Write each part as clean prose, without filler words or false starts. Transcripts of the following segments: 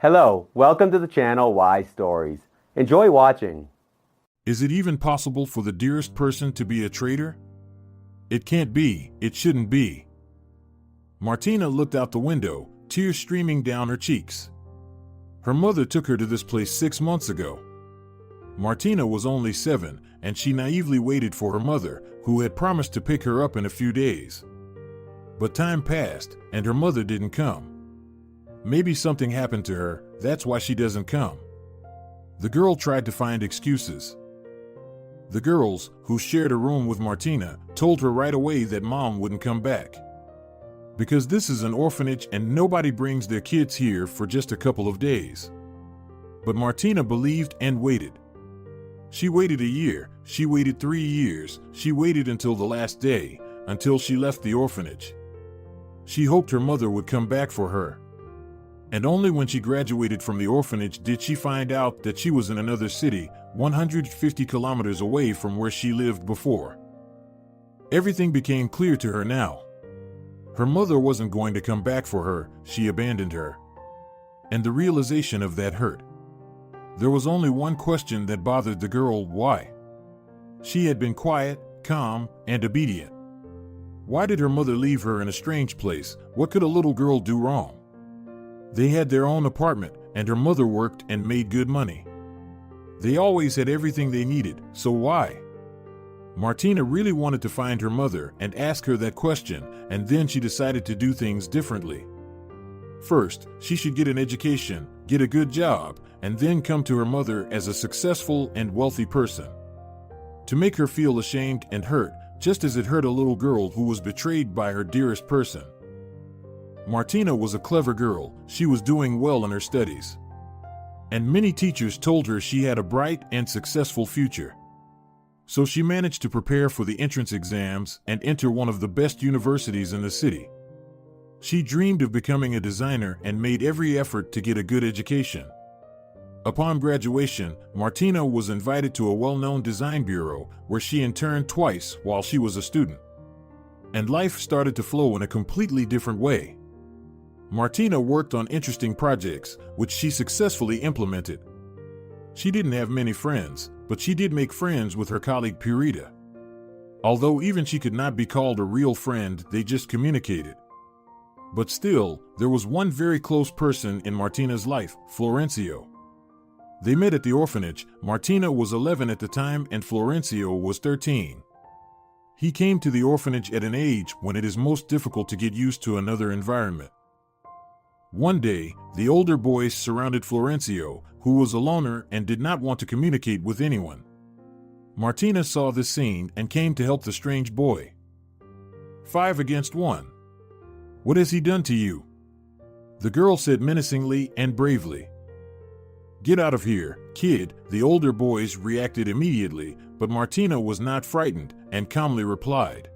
Hello, welcome to the channel Why Stories. Enjoy watching. Is it even possible for the dearest person to be a traitor? It can't be, it shouldn't be. Martina looked out the window, tears streaming down her cheeks. Her mother took her to this place 6 months ago. Martina was only 7, and she naively waited for her mother, who had promised to pick her up in a few days. But time passed, and her mother didn't come. Maybe something happened to her, that's why she doesn't come. The girl tried to find excuses. The girls, who shared a room with Martina, told her right away that mom wouldn't come back. Because this is an orphanage and nobody brings their kids here for just a couple of days. But Martina believed and waited. She waited a year, she waited 3 years, she waited until the last day, until she left the orphanage. She hoped her mother would come back for her. And only when she graduated from the orphanage did she find out that she was in another city, 150 kilometers away from where she lived before. Everything became clear to her now. Her mother wasn't going to come back for her, she abandoned her. And the realization of that hurt. There was only one question that bothered the girl: why? She had been quiet, calm, and obedient. Why did her mother leave her in a strange place? What could a little girl do wrong? They had their own apartment, and her mother worked and made good money. They always had everything they needed, so why? Martina really wanted to find her mother and ask her that question, and then she decided to do things differently. First, she should get an education, get a good job, and then come to her mother as a successful and wealthy person. To make her feel ashamed and hurt, just as it hurt a little girl who was betrayed by her dearest person. Martina was a clever girl, she was doing well in her studies. And many teachers told her she had a bright and successful future. So she managed to prepare for the entrance exams and enter one of the best universities in the city. She dreamed of becoming a designer and made every effort to get a good education. Upon graduation, Martina was invited to a well-known design bureau where she interned twice while she was a student. And life started to flow in a completely different way. Martina worked on interesting projects, which she successfully implemented. She didn't have many friends, but she did make friends with her colleague Purita. Although even she could not be called a real friend, they just communicated. But still, there was one very close person in Martina's life, Florencio. They met at the orphanage. Martina was 11 at the time and Florencio was 13. He came to the orphanage at an age when it is most difficult to get used to another environment. One day, the older boys surrounded Florencio, who was a loner and did not want to communicate with anyone. Martina saw this scene and came to help the strange boy. 5 against 1. What has he done to you? The girl said menacingly and bravely. Get out of here, kid, the older boys reacted immediately, but Martina was not frightened and calmly replied.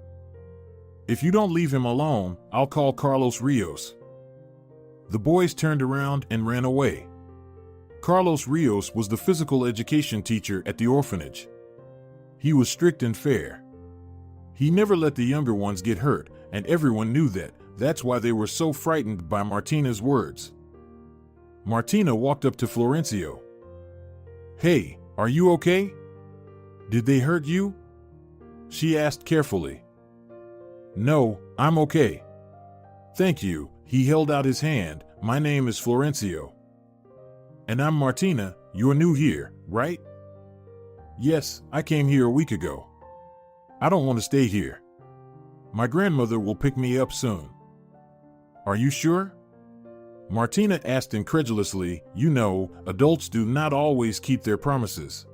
If you don't leave him alone, I'll call Carlos Rios. The boys turned around and ran away. Carlos Rios was the physical education teacher at the orphanage. He was strict and fair. He never let the younger ones get hurt, and everyone knew that. That's why they were so frightened by Martina's words. Martina walked up to Florencio. Hey, are you okay? Did they hurt you? She asked carefully. No, I'm okay. Thank you. He held out his hand. My name is Florencio. And I'm Martina. You're new here, right? Yes, I came here a week ago. I don't want to stay here. My grandmother will pick me up soon. Are you sure? Martina asked incredulously. You know, adults do not always keep their promises.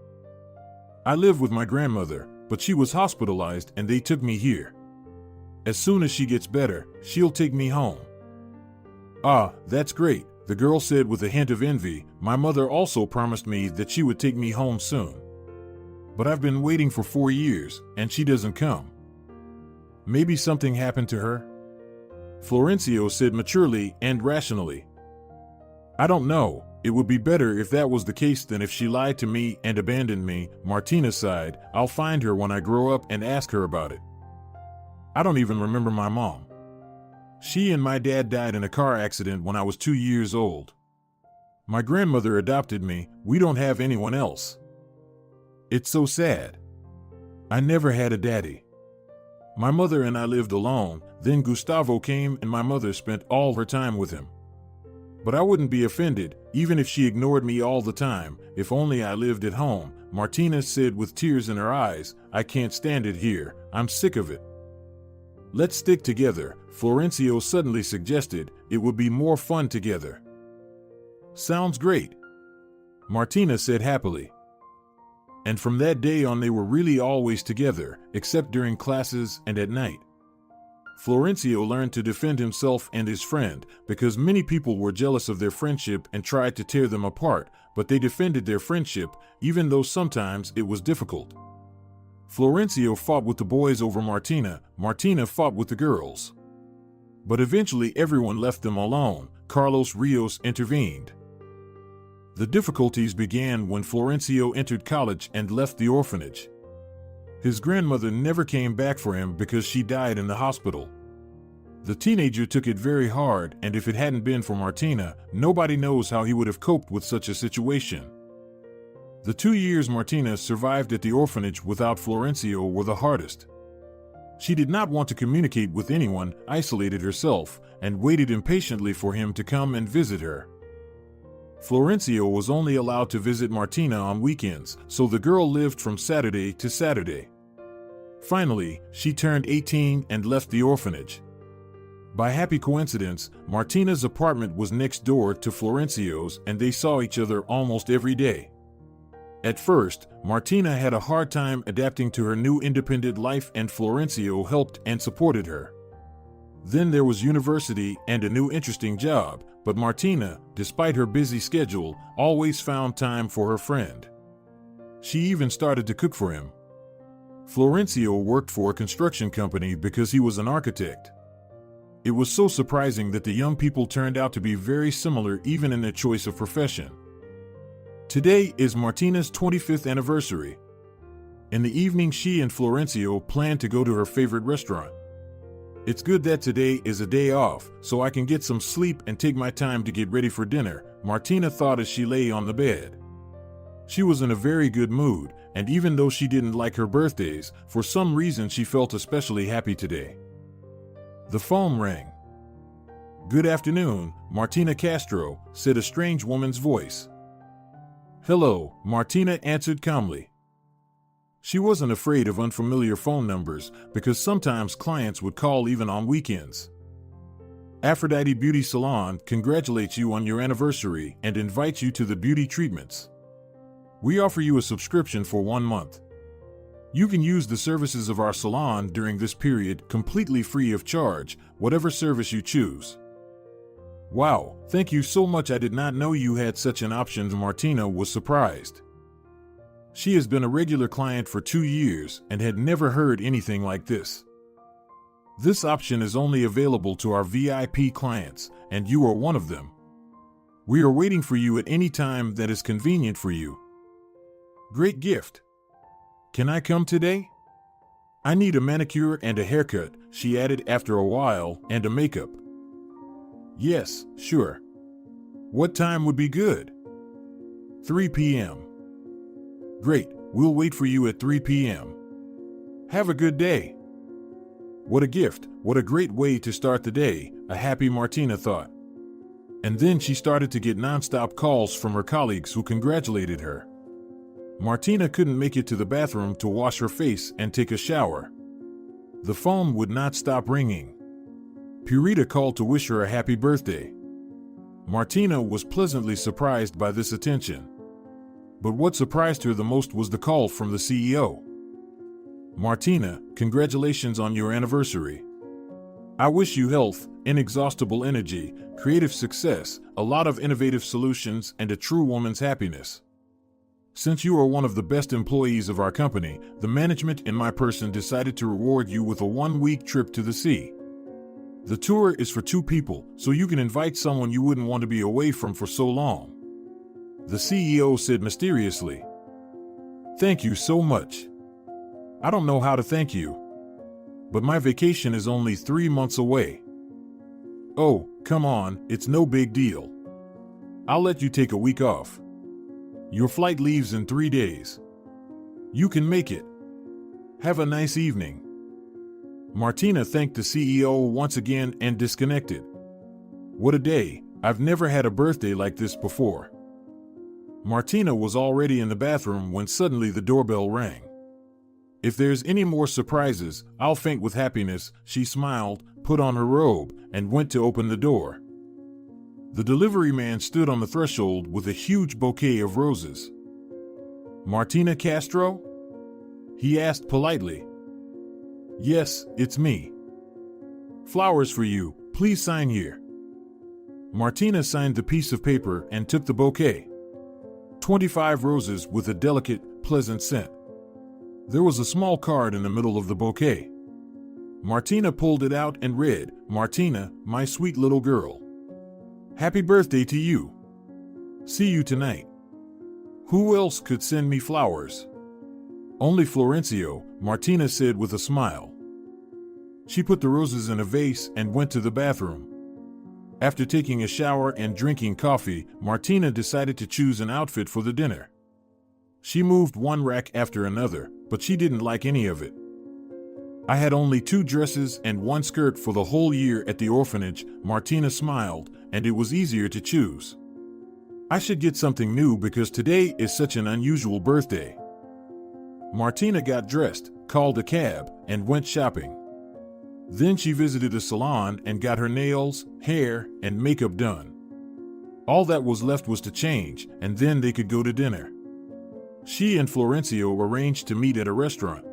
I live with my grandmother, but she was hospitalized and they took me here. As soon as she gets better, she'll take me home. Ah, that's great, the girl said with a hint of envy. My mother also promised me that she would take me home soon. But I've been waiting for 4 years, and she doesn't come. Maybe something happened to her? Florencio said maturely and rationally. I don't know, it would be better if that was the case than if she lied to me and abandoned me. Martina sighed. I'll find her when I grow up and ask her about it. I don't even remember my mom. She and my dad died in a car accident when I was 2 years old. My grandmother adopted me. We don't have anyone else. It's so sad. I never had a daddy. My mother and I lived alone, then Gustavo came and my mother spent all her time with him. But I wouldn't be offended, even if she ignored me all the time, if only I lived at home, Martina said with tears in her eyes. I can't stand it here, I'm sick of it. Let's stick together, Florencio suddenly suggested. It would be more fun together. Sounds great, Martina said happily. And from that day on they were really always together, except during classes and at night. Florencio learned to defend himself and his friend, because many people were jealous of their friendship and tried to tear them apart, but they defended their friendship, even though sometimes it was difficult. Florencio fought with the boys over Martina, Martina fought with the girls. But eventually everyone left them alone. Carlos Rios intervened. The difficulties began when Florencio entered college and left the orphanage. His grandmother never came back for him because she died in the hospital. The teenager took it very hard, and if it hadn't been for Martina, nobody knows how he would have coped with such a situation. The 2 years Martina survived at the orphanage without Florencio were the hardest. She did not want to communicate with anyone, isolated herself, and waited impatiently for him to come and visit her. Florencio was only allowed to visit Martina on weekends, so the girl lived from Saturday to Saturday. Finally, she turned 18 and left the orphanage. By happy coincidence, Martina's apartment was next door to Florencio's and they saw each other almost every day. At first, Martina had a hard time adapting to her new independent life and Florencio helped and supported her. Then there was university and a new interesting job, but Martina, despite her busy schedule, always found time for her friend. She even started to cook for him. Florencio worked for a construction company because he was an architect. It was so surprising that the young people turned out to be very similar even in their choice of profession. Today is Martina's 25th anniversary. In the evening, she and Florencio planned to go to her favorite restaurant. It's good that today is a day off, so I can get some sleep and take my time to get ready for dinner, Martina thought as she lay on the bed. She was in a very good mood, and even though she didn't like her birthdays, for some reason she felt especially happy today. The phone rang. "Good afternoon, Martina Castro," said a strange woman's voice. "Hello," Martina answered calmly. She wasn't afraid of unfamiliar phone numbers because sometimes clients would call even on weekends. Aphrodite Beauty Salon congratulates you on your anniversary and invites you to the beauty treatments. We offer you a subscription for 1 month. You can use the services of our salon during this period completely free of charge, whatever service you choose. Wow, thank you so much. I did not know you had such an option. Martina was surprised. She has been a regular client for 2 years and had never heard anything like this. This option is only available to our VIP clients, and you are one of them. We are waiting for you at any time that is convenient for you. Great gift. Can I come today? I need a manicure and a haircut, she added after a while, and a makeup. Yes, sure. What time would be good? 3 p.m. Great, we'll wait for you at 3 p.m. Have a good day. What a gift, what a great way to start the day, a happy Martina thought. And then she started to get nonstop calls from her colleagues who congratulated her. Martina couldn't make it to the bathroom to wash her face and take a shower. The phone would not stop ringing. Purita called to wish her a happy birthday. Martina was pleasantly surprised by this attention. But what surprised her the most was the call from the CEO. Martina, congratulations on your anniversary. I wish you health, inexhaustible energy, creative success, a lot of innovative solutions, and a true woman's happiness. Since you are one of the best employees of our company, the management and my person decided to reward you with a 1-week trip to the sea. The tour is for 2 people, so you can invite someone you wouldn't want to be away from for so long. The CEO said mysteriously. Thank you so much. I don't know how to thank you. But my vacation is only 3 months away. Oh, come on, it's no big deal. I'll let you take a week off. Your flight leaves in 3 days. You can make it. Have a nice evening." Martina thanked the CEO once again and disconnected. What a day. I've never had a birthday like this before. Martina was already in the bathroom when suddenly the doorbell rang. If there's any more surprises, I'll faint with happiness, she smiled, put on her robe, and went to open the door. The delivery man stood on the threshold with a huge bouquet of roses. "Martina Castro?" he asked politely. "Yes, it's me. Flowers for you, please sign here." Martina signed the piece of paper and took the bouquet. 25 roses with a delicate, pleasant scent. There was a small card in the middle of the bouquet. Martina pulled it out and read, "Martina, my sweet little girl. Happy birthday to you. See you tonight." Who else could send me flowers? Only Florencio, Martina said with a smile. She put the roses in a vase and went to the bathroom. After taking a shower and drinking coffee, Martina decided to choose an outfit for the dinner. She moved one rack after another, but she didn't like any of it. "I had only 2 dresses and 1 skirt for the whole year at the orphanage," Martina smiled, "and it was easier to choose. I should get something new because today is such an unusual birthday." Martina got dressed, called a cab, and went shopping. Then she visited a salon and got her nails, hair, and makeup done. All that was left was to change, and then they could go to dinner. She and Florencio arranged to meet at a restaurant.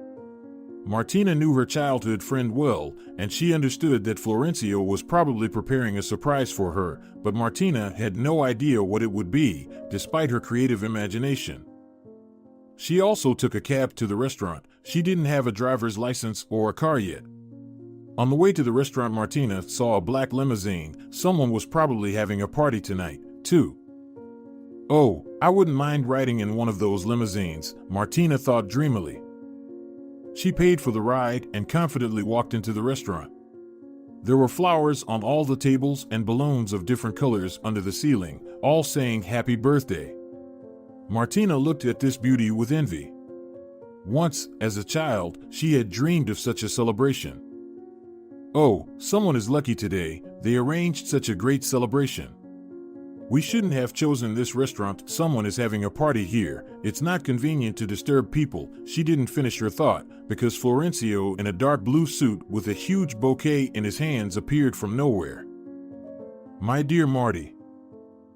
Martina knew her childhood friend well, and she understood that Florencio was probably preparing a surprise for her, but Martina had no idea what it would be, despite her creative imagination. She also took a cab to the restaurant. She didn't have a driver's license or a car yet. On the way to the restaurant, Martina saw a black limousine. Someone was probably having a party tonight, too. "Oh, I wouldn't mind riding in one of those limousines," Martina thought dreamily. She paid for the ride and confidently walked into the restaurant. There were flowers on all the tables and balloons of different colors under the ceiling, all saying happy birthday. Martina looked at this beauty with envy. Once, as a child, she had dreamed of such a celebration. "Oh, someone is lucky today. They arranged such a great celebration. We shouldn't have chosen this restaurant. Someone is having a party here. It's not convenient to disturb people." She didn't finish her thought, because Florencio in a dark blue suit with a huge bouquet in his hands appeared from nowhere. "My dear Marty,"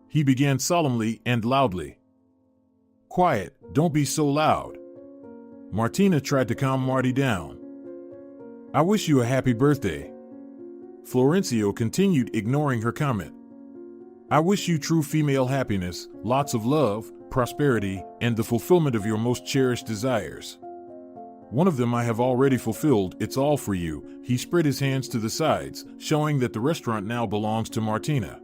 he began solemnly and loudly. "Quiet, don't be so loud." Martina tried to calm Marty down. "I wish you a happy birthday." Florencio continued, ignoring her comment. "I wish you true female happiness, lots of love, prosperity, and the fulfillment of your most cherished desires. One of them I have already fulfilled. It's all for you." He spread his hands to the sides, showing that the restaurant now belongs to Martina.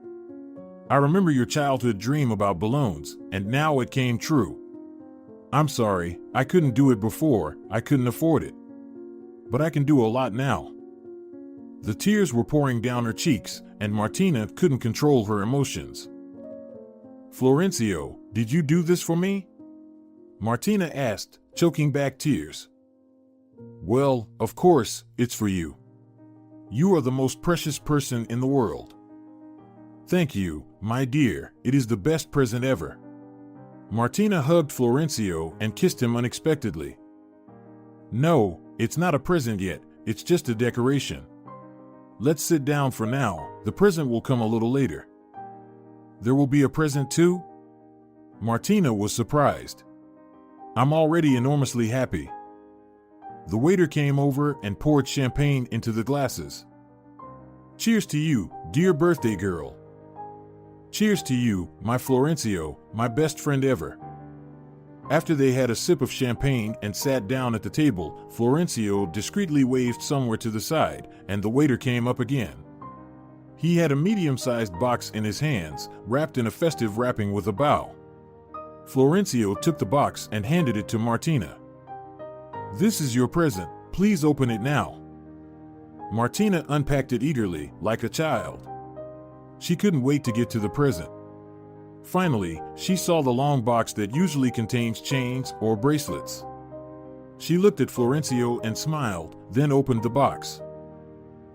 "I remember your childhood dream about balloons, and now it came true. I'm sorry, I couldn't do it before. I couldn't afford it. But I can do a lot now." The tears were pouring down her cheeks, and Martina couldn't control her emotions. "Florencio, did you do this for me?" Martina asked, choking back tears. "Well, of course, it's for you. You are the most precious person in the world." "Thank you, my dear. It is the best present ever." Martina hugged Florencio and kissed him unexpectedly. "No, it's not a present yet. It's just a decoration. Let's sit down for now. The present will come a little later." "There will be a present too?" Martina was surprised. "I'm already enormously happy." The waiter came over and poured champagne into the glasses. "Cheers to you, dear birthday girl." "Cheers to you, my Florencio, my best friend ever." After they had a sip of champagne and sat down at the table, Florencio discreetly waved somewhere to the side, and the waiter came up again. He had a medium-sized box in his hands, wrapped in a festive wrapping with a bow. Florencio took the box and handed it to Martina. "This is your present. Please open it now." Martina unpacked it eagerly, like a child. She couldn't wait to get to the present. Finally, she saw the long box that usually contains chains or bracelets. She looked at Florencio and smiled, then opened the box.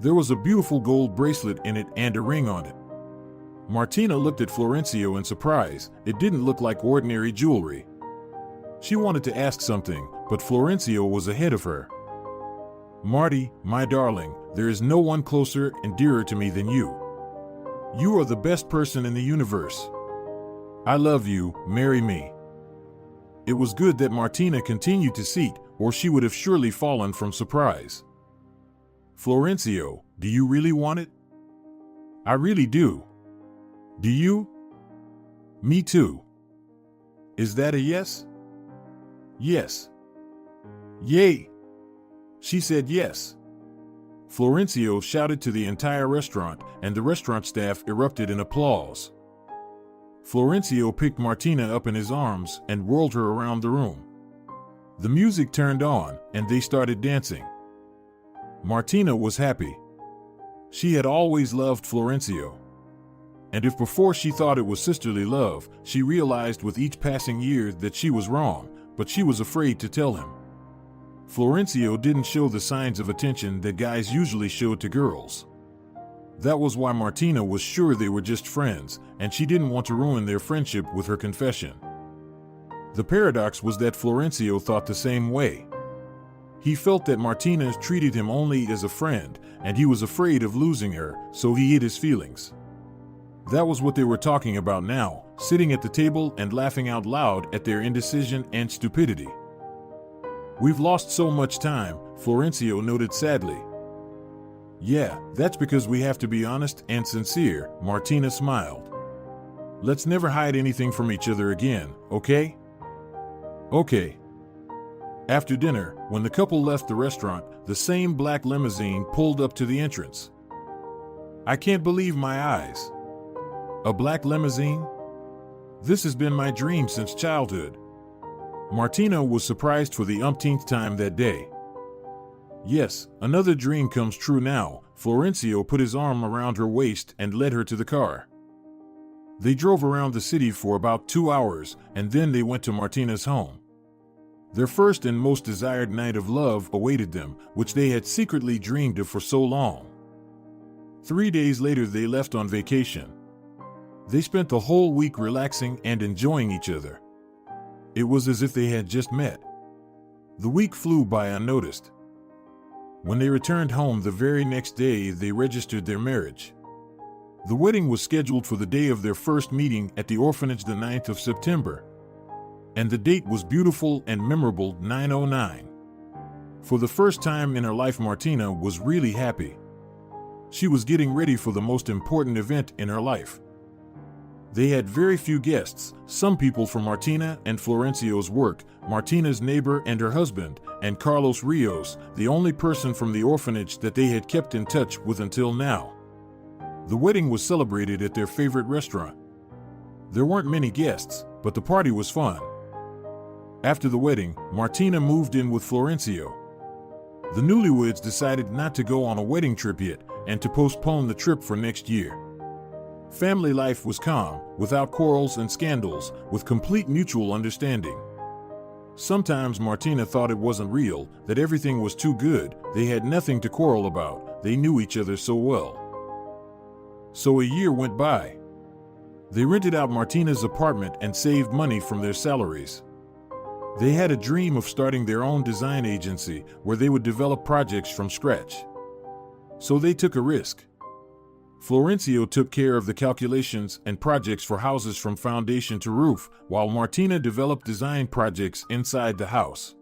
There was a beautiful gold bracelet in it and a ring on it. Martina looked at Florencio in surprise. It didn't look like ordinary jewelry. She wanted to ask something, but Florencio was ahead of her. "Marty, my darling, there is no one closer and dearer to me than you. You are the best person in the universe. I love you, marry me." It was good that Martina continued to seat, or she would have surely fallen from surprise. "Florencio, do you really want it?" "I really do." "Do you?" "Me too." "Is that a yes?" "Yes." "Yay!" She said yes. Florencio shouted to the entire restaurant, and the restaurant staff erupted in applause. Florencio picked Martina up in his arms and whirled her around the room. The music turned on, and they started dancing. Martina was happy. She had always loved Florencio. And if before she thought it was sisterly love, she realized with each passing year that she was wrong, but she was afraid to tell him. Florencio didn't show the signs of attention that guys usually show to girls. That was why Martina was sure they were just friends, and she didn't want to ruin their friendship with her confession. The paradox was that Florencio thought the same way. He felt that Martina treated him only as a friend, and he was afraid of losing her, so he hid his feelings. That was what they were talking about now, sitting at the table and laughing out loud at their indecision and stupidity. "We've lost so much time," Florencio noted sadly. "Yeah, that's because we have to be honest and sincere," Martina smiled. "Let's never hide anything from each other again, okay?" "Okay." After dinner, when the couple left the restaurant, the same black limousine pulled up to the entrance. "I can't believe my eyes. A black limousine? This has been my dream since childhood." Martina was surprised for the umpteenth time that day. "Yes, another dream comes true now." Florencio put his arm around her waist and led her to the car. They drove around the city for about 2 hours, and then they went to Martina's home. Their first and most desired night of love awaited them, which they had secretly dreamed of for so long. 3 days later they left on vacation. They spent the whole week relaxing and enjoying each other. It was as if they had just met. The week flew by unnoticed. When they returned home the very next day, they registered their marriage. The wedding was scheduled for the day of their first meeting at the orphanage, the 9th of September. And the date was beautiful and memorable, 909. For the first time in her life, Martina was really happy. She was getting ready for the most important event in her life. They had very few guests, some people from Martina and Florencio's work, Martina's neighbor and her husband, and Carlos Rios, the only person from the orphanage that they had kept in touch with until now. The wedding was celebrated at their favorite restaurant. There weren't many guests, but the party was fun. After the wedding, Martina moved in with Florencio. The newlyweds decided not to go on a wedding trip yet and to postpone the trip for next year. Family life was calm, without quarrels and scandals, with complete mutual understanding. Sometimes Martina thought it wasn't real, that everything was too good, they had nothing to quarrel about, they knew each other so well. So a year went by. They rented out Martina's apartment and saved money from their salaries. They had a dream of starting their own design agency where they would develop projects from scratch. So they took a risk. Florencio took care of the calculations and projects for houses from foundation to roof, while Martina developed design projects inside the house.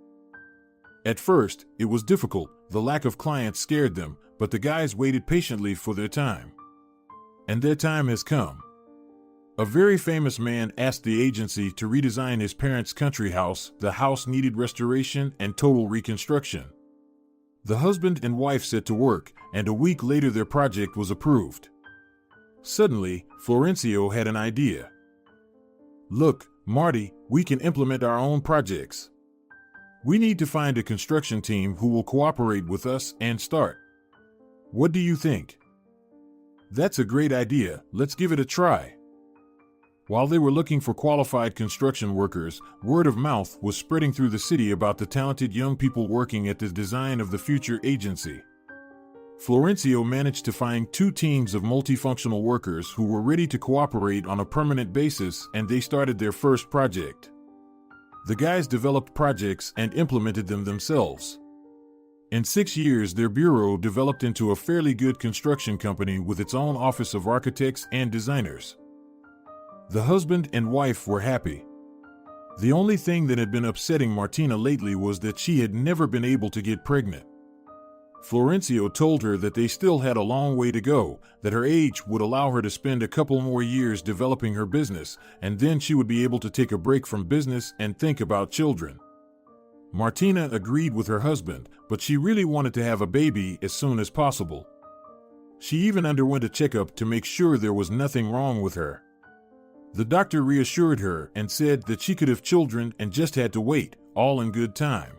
At first, it was difficult, the lack of clients scared them, but the guys waited patiently for their time. And their time has come. A very famous man asked the agency to redesign his parents' country house. The house needed restoration and total reconstruction. The husband and wife set to work, and a week later their project was approved. Suddenly, Florencio had an idea. "Look, Marty, we can implement our own projects. We need to find a construction team who will cooperate with us and start. What do you think?" "That's a great idea, let's give it a try." While they were looking for qualified construction workers, word of mouth was spreading through the city about the talented young people working at the Design of the Future agency. Florencio managed to find 2 teams of multifunctional workers who were ready to cooperate on a permanent basis, and they started their first project. The guys developed projects and implemented them themselves. In 6 years, their bureau developed into a fairly good construction company with its own office of architects and designers. The husband and wife were happy. The only thing that had been upsetting Martina lately was that she had never been able to get pregnant. Florencio told her that they still had a long way to go, that her age would allow her to spend a couple more years developing her business, and then she would be able to take a break from business and think about children. Martina agreed with her husband, but she really wanted to have a baby as soon as possible. She even underwent a checkup to make sure there was nothing wrong with her. The doctor reassured her and said that she could have children and just had to wait, all in good time.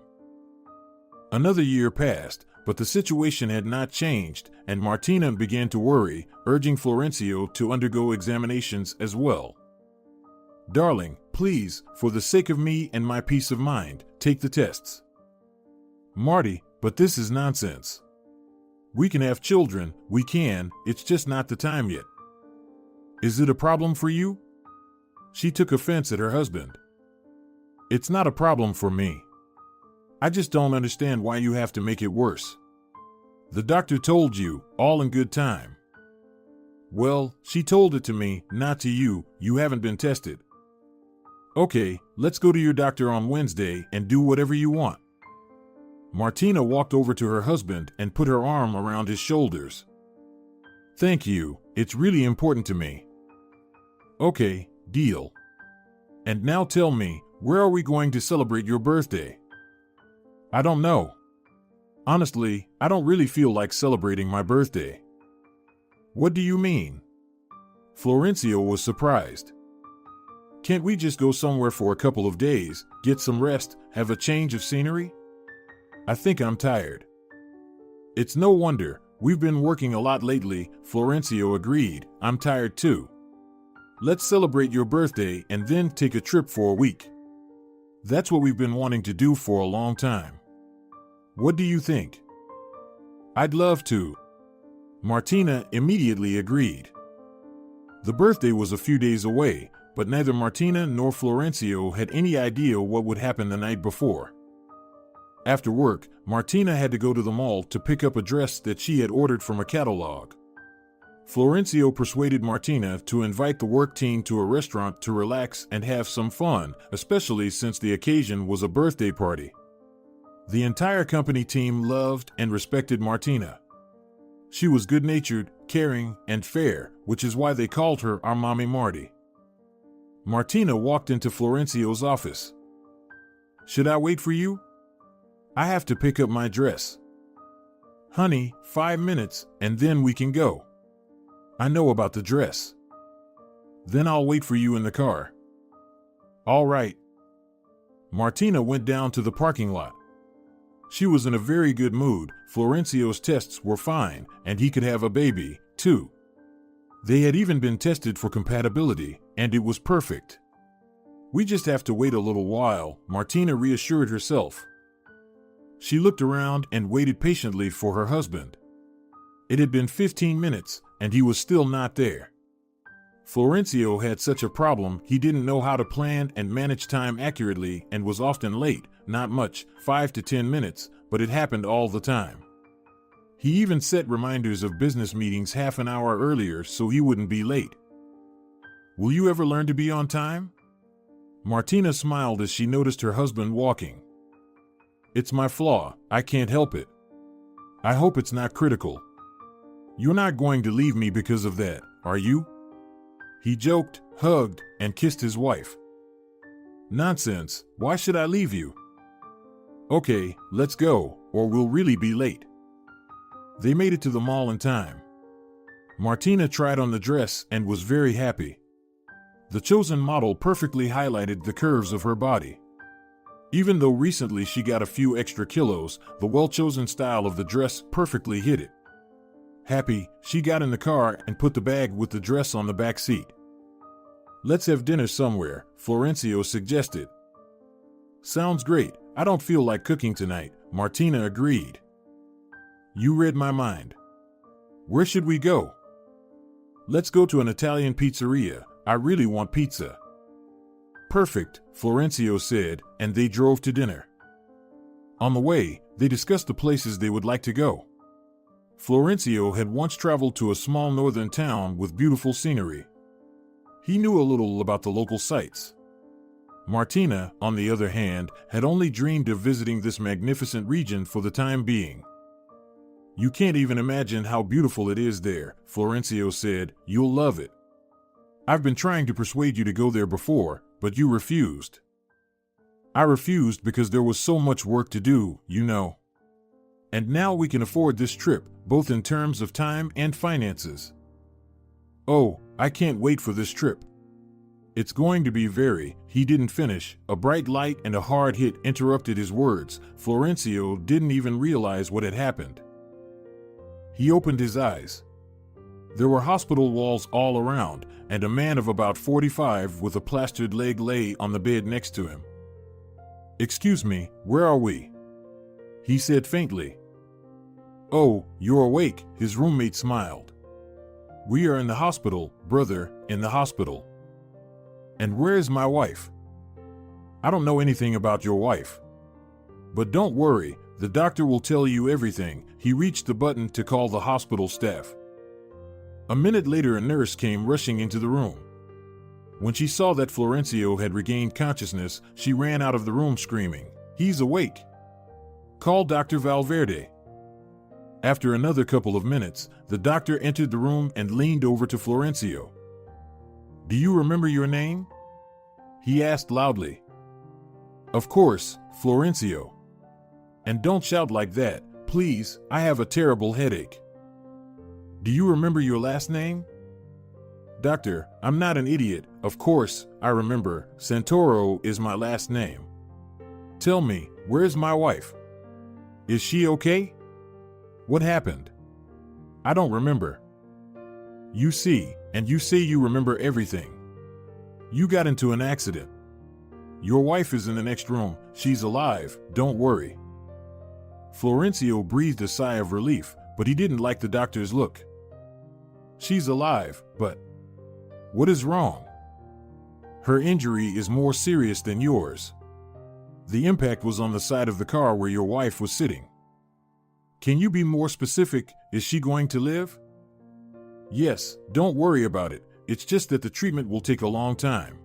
Another year passed, but the situation had not changed, and Martina began to worry, urging Florencio to undergo examinations as well. "Darling, please, for the sake of me and my peace of mind, take the tests." "Marty, but this is nonsense. We can have children, we can, it's just not the time yet." "Is it a problem for you?" She took offense at her husband. "It's not a problem for me. I just don't understand why you have to make it worse. The doctor told you, all in good time." "Well, she told it to me, not to you, you haven't been tested." "Okay, let's go to your doctor on Wednesday and do whatever you want." Martina walked over to her husband and put her arm around his shoulders. "Thank you, it's really important to me." "Okay, deal. And now tell me, where are we going to celebrate your birthday?" "I don't know. Honestly, I don't really feel like celebrating my birthday." "What do you mean?" Florencio was surprised. "Can't we just go somewhere for a couple of days, get some rest, have a change of scenery? I think I'm tired." "It's no wonder, we've been working a lot lately," Florencio agreed. "I'm tired too. Let's celebrate your birthday and then take a trip for a week. That's what we've been wanting to do for a long time. What do you think?" "I'd love to." Martina immediately agreed. The birthday was a few days away, but neither Martina nor Florencio had any idea what would happen the night before. After work, Martina had to go to the mall to pick up a dress that she had ordered from a catalog. Florencio persuaded Martina to invite the work team to a restaurant to relax and have some fun, especially since the occasion was a birthday party. The entire company team loved and respected Martina. She was good-natured, caring, and fair, which is why they called her our Mommy Marty. Martina walked into Florencio's office. "Should I wait for you? I have to pick up my dress." "Honey, 5 minutes, and then we can go. I know about the dress. Then I'll wait for you in the car." "All right." Martina went down to the parking lot. She was in a very good mood. Florencio's tests were fine, and he could have a baby, too. They had even been tested for compatibility, and it was perfect. "We just have to wait a little while," Martina reassured herself. She looked around and waited patiently for her husband. It had been 15 minutes, and he was still not there. Florencio had such a problem, he didn't know how to plan and manage time accurately and was often late, not much, 5 to 10 minutes, but it happened all the time. He even set reminders of business meetings half an hour earlier so he wouldn't be late. "Will you ever learn to be on time?" Martina smiled as she noticed her husband walking. "It's my flaw, I can't help it. I hope it's not critical. You're not going to leave me because of that, are you?" He joked, hugged, and kissed his wife. "Nonsense, why should I leave you?" "Okay, let's go, or we'll really be late." They made it to the mall in time. Martina tried on the dress and was very happy. The chosen model perfectly highlighted the curves of her body. Even though recently she got a few extra kilos, the well-chosen style of the dress perfectly hit it. Happy, she got in the car and put the bag with the dress on the back seat. Let's have dinner somewhere, Florencio suggested. Sounds great. I don't feel like cooking tonight, Martina agreed. You read my mind. Where should we go? Let's go to an Italian pizzeria. I really want pizza. Perfect, Florencio said, and they drove to dinner. On the way, they discussed the places they would like to go. Florencio had once traveled to a small northern town with beautiful scenery. He knew a little about the local sights. Martina, on the other hand, had only dreamed of visiting this magnificent region for the time being. You can't even imagine how beautiful it is there, Florencio said. You'll love it. I've been trying to persuade you to go there before, but you refused. I refused because there was so much work to do, you know. And now we can afford this trip, both in terms of time and finances. Oh, I can't wait for this trip. It's going to be he didn't finish. A bright light and a hard hit interrupted his words. Florencio didn't even realize what had happened. He opened his eyes. There were hospital walls all around, and a man of about 45 with a plastered leg lay on the bed next to him. Excuse me, where are we? He said faintly. Oh, you're awake, his roommate smiled. We are in the hospital, brother, in the hospital. And where is my wife? I don't know anything about your wife. But don't worry, the doctor will tell you everything. He reached the button to call the hospital staff. A minute later, a nurse came rushing into the room. When she saw that Florencio had regained consciousness, she ran out of the room screaming, "He's awake! Call Dr. Valverde." After another couple of minutes, the doctor entered the room and leaned over to Florencio. "Do you remember your name?" he asked loudly. "Of course, Florencio. And don't shout like that, please, I have a terrible headache." "Do you remember your last name?" "Doctor, I'm not an idiot, of course, I remember, Santoro is my last name. Tell me, where's my wife? Is she okay? What happened? I don't remember." "You see, and you say you remember everything. You got into an accident. Your wife is in the next room, she's alive, don't worry." Florencio breathed a sigh of relief, but he didn't like the doctor's look. "She's alive, but what is wrong?" "Her injury is more serious than yours. The impact was on the side of the car where your wife was sitting." "Can you be more specific? Is she going to live?" "Yes, don't worry about it. It's just that the treatment will take a long time."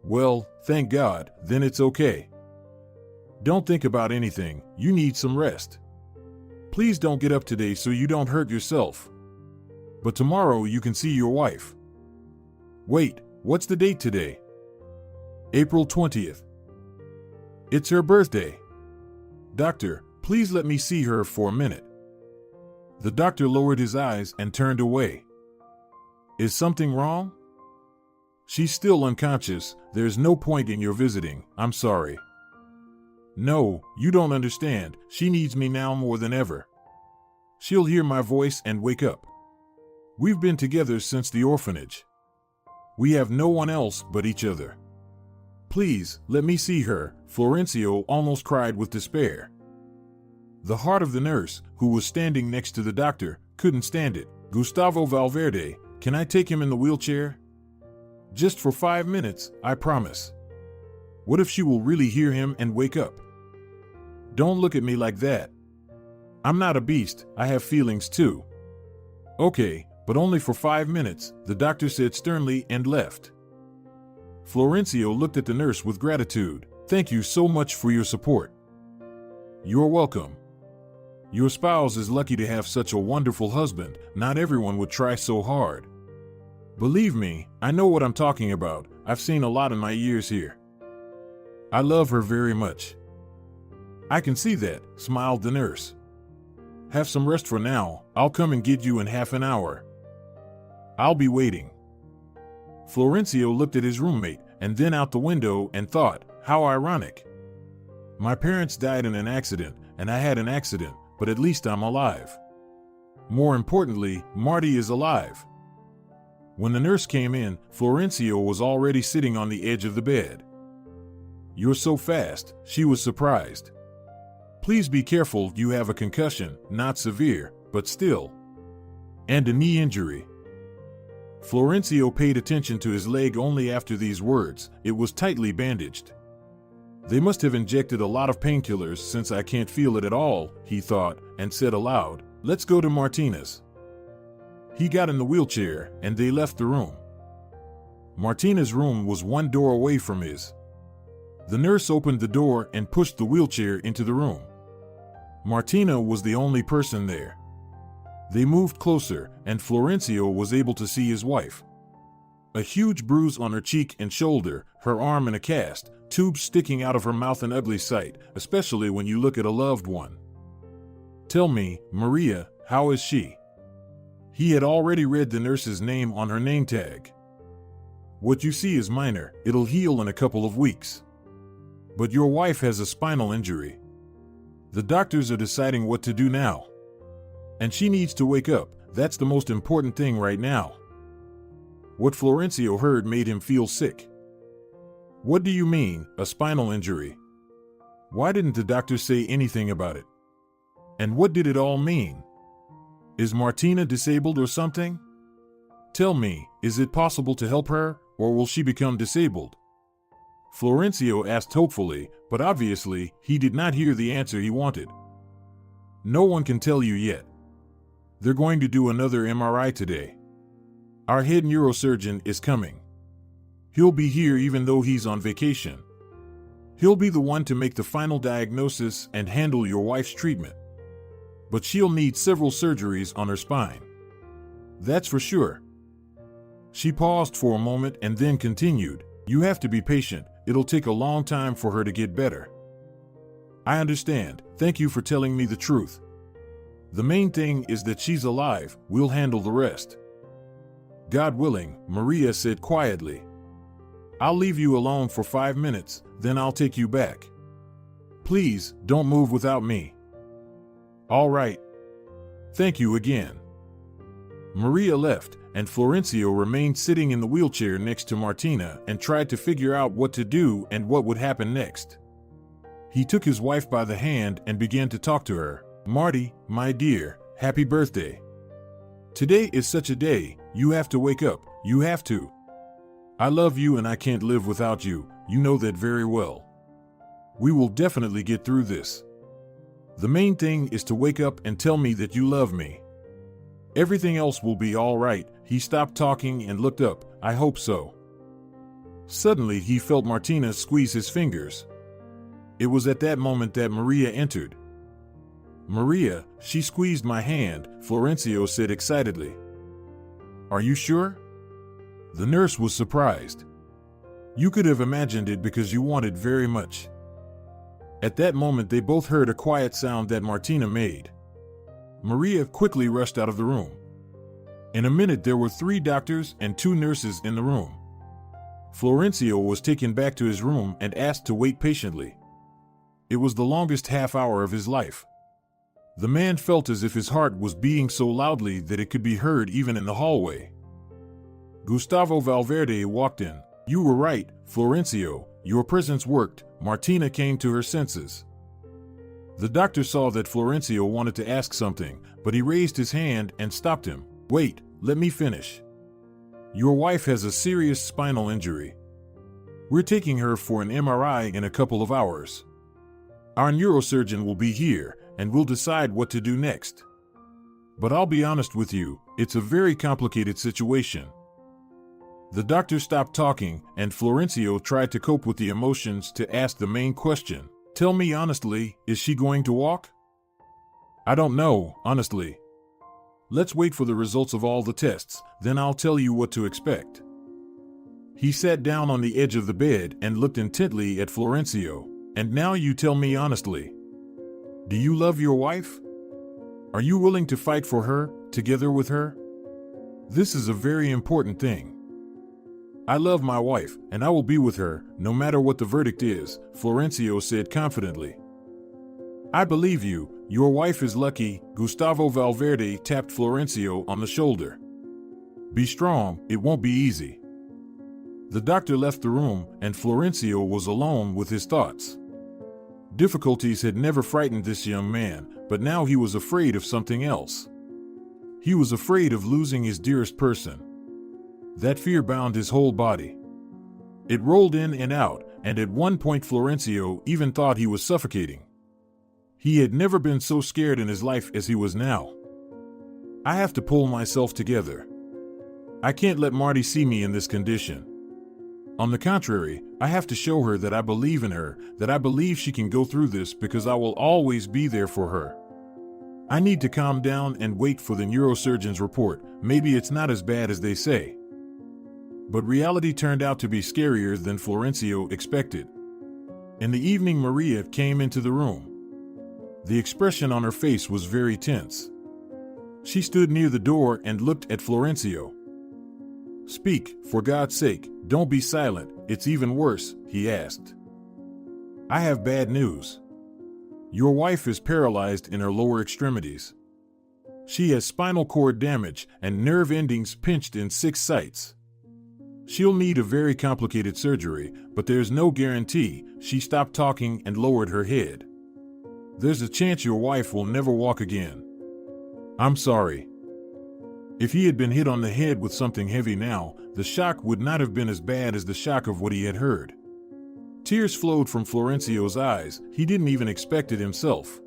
"Well, thank God, then it's okay. Don't think about anything, you need some rest. Please don't get up today so you don't hurt yourself. But tomorrow you can see your wife." "Wait, what's the date today?" "April 20th. It's her birthday. Doctor, please let me see her for a minute." The doctor lowered his eyes and turned away. "Is something wrong?" "She's still unconscious. There's no point in your visiting. I'm sorry." "No, you don't understand. She needs me now more than ever. She'll hear my voice and wake up. We've been together since the orphanage. We have no one else but each other. Please, let me see her." Florencio almost cried with despair. The heart of the nurse, who was standing next to the doctor, couldn't stand it. "Gustavo Valverde, can I take him in the wheelchair? Just for 5 minutes, I promise. What if she will really hear him and wake up?" "Don't look at me like that. I'm not a beast, I have feelings too." "Okay, but only for 5 minutes," the doctor said sternly and left. Florencio looked at the nurse with gratitude. "Thank you so much for your support." "You're welcome. Your spouse is lucky to have such a wonderful husband. Not everyone would try so hard. Believe me, I know what I'm talking about. I've seen a lot in my years here. I love her very much." "I can see that," smiled the nurse. "Have some rest for now. I'll come and get you in half an hour." "I'll be waiting." Florencio looked at his roommate and then out the window and thought, how ironic. My parents died in an accident, and I had an accident, but at least I'm alive. More importantly, Marty is alive. When the nurse came in, Florencio was already sitting on the edge of the bed. "You're so fast," she was surprised. "Please be careful, you have a concussion, not severe, but still. And a knee injury." Florencio paid attention to his leg only after these words. It was tightly bandaged. "They must have injected a lot of painkillers since I can't feel it at all," he thought, and said aloud, "Let's go to Martina's." He got in the wheelchair, and they left the room. Martina's room was one door away from his. The nurse opened the door and pushed the wheelchair into the room. Martina was the only person there. They moved closer, and Florencio was able to see his wife. A huge bruise on her cheek and shoulder, her arm in a cast, tubes sticking out of her mouth, an ugly sight, especially when you look at a loved one. "Tell me, Maria, how is she?" He had already read the nurse's name on her name tag. "What you see is minor, it'll heal in a couple of weeks. But your wife has a spinal injury. The doctors are deciding what to do now. And she needs to wake up, that's the most important thing right now." What Florencio heard made him feel sick. "What do you mean, a spinal injury? Why didn't the doctor say anything about it? And what did it all mean? Is Martina disabled or something? Tell me, is it possible to help her, or will she become disabled?" Florencio asked hopefully, but obviously, he did not hear the answer he wanted. "No one can tell you yet. They're going to do another MRI today. Our head neurosurgeon is coming. He'll be here even though he's on vacation. He'll be the one to make the final diagnosis and handle your wife's treatment. But she'll need several surgeries on her spine. That's for sure." She paused for a moment and then continued, "You have to be patient. It'll take a long time for her to get better." "I understand. Thank you for telling me the truth. The main thing is that she's alive. We'll handle the rest." "God willing," Maria said quietly. "I'll leave you alone for 5 minutes, then I'll take you back. Please, don't move without me." "All right. Thank you again." Maria left, and Florencio remained sitting in the wheelchair next to Martina and tried to figure out what to do and what would happen next. He took his wife by the hand and began to talk to her. "Marty, my dear, happy birthday. Today is such a day, you have to wake up, you have to. I love you and I can't live without you, you know that very well. We will definitely get through this. The main thing is to wake up and tell me that you love me. Everything else will be all right." He stopped talking and looked up. "I hope so." Suddenly he felt Martina squeeze his fingers. It was at that moment that Maria entered. "Maria, she squeezed my hand," Florencio said excitedly. "Are you sure?" The nurse was surprised. "You could have imagined it because you wanted very much." At that moment they both heard a quiet sound that Martina made. Maria quickly rushed out of the room. In a minute there were 3 doctors and 2 nurses in the room. Florencio was taken back to his room and asked to wait patiently. It was the longest half hour of his life. The man felt as if his heart was beating so loudly that it could be heard even in the hallway. Gustavo Valverde walked in. "You were right, Florencio, your presence worked." Martina came to her senses. The doctor saw that Florencio wanted to ask something, but he raised his hand and stopped him. "Wait, let me finish. Your wife has a serious spinal injury. We're taking her for an MRI in a couple of hours. Our neurosurgeon will be here, and we'll decide what to do next. But I'll be honest with you, it's a very complicated situation." The doctor stopped talking, and Florencio tried to cope with the emotions to ask the main question. "Tell me honestly, is she going to walk?" "I don't know, honestly. Let's wait for the results of all the tests, then I'll tell you what to expect." He sat down on the edge of the bed and looked intently at Florencio. "And now you tell me honestly. Do you love your wife? Are you willing to fight for her, together with her? This is a very important thing." "I love my wife, and I will be with her, no matter what the verdict is," Florencio said confidently. "I believe you. Your wife is lucky." Gustavo Valverde tapped Florencio on the shoulder. Be strong, it won't be easy. The doctor left the room, and Florencio was alone with his thoughts. Difficulties had never frightened this young man, but now he was afraid of something else. He was afraid of losing his dearest person. That fear bound his whole body. It rolled in and out, and at one point Florencio even thought he was suffocating. He had never been so scared in his life as he was now. I have to pull myself together. I can't let Marty see me in this condition. On the contrary, I have to show her that I believe in her, that I believe she can go through this because I will always be there for her. I need to calm down and wait for the neurosurgeon's report. Maybe it's not as bad as they say. But reality turned out to be scarier than Florencio expected. In the evening, Maria came into the room. The expression on her face was very tense. She stood near the door and looked at Florencio. "Speak, for God's sake, don't be silent, it's even worse," he asked. "I have bad news. Your wife is paralyzed in her lower extremities. She has spinal cord damage and nerve endings pinched in 6 sites. She'll need a very complicated surgery, but there's no guarantee." She stopped talking and lowered her head. "There's a chance your wife will never walk again. I'm sorry." If he had been hit on the head with something heavy now, the shock would not have been as bad as the shock of what he had heard. Tears flowed from Florencio's eyes. He didn't even expect it himself.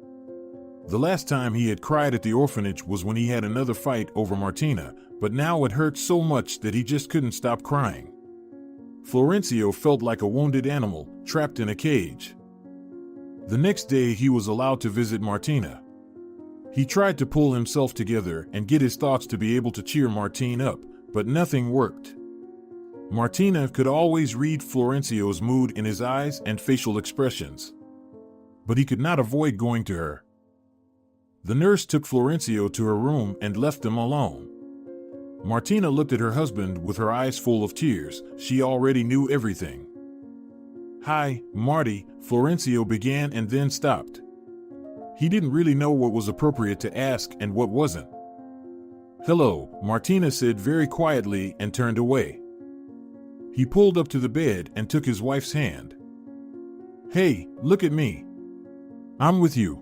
The last time he had cried at the orphanage was when he had another fight over Martina, but now it hurt so much that he just couldn't stop crying. Florencio felt like a wounded animal, trapped in a cage. The next day he was allowed to visit Martina. He tried to pull himself together and get his thoughts to be able to cheer Martine up, but nothing worked. Martina could always read Florencio's mood in his eyes and facial expressions. But he could not avoid going to her. The nurse took Florencio to her room and left him alone. Martina looked at her husband with her eyes full of tears. She already knew everything. "Hi, Marty," Florencio began and then stopped. He didn't really know what was appropriate to ask and what wasn't. "Hello," Martina said very quietly and turned away. He pulled up to the bed and took his wife's hand. "Hey, look at me. I'm with you.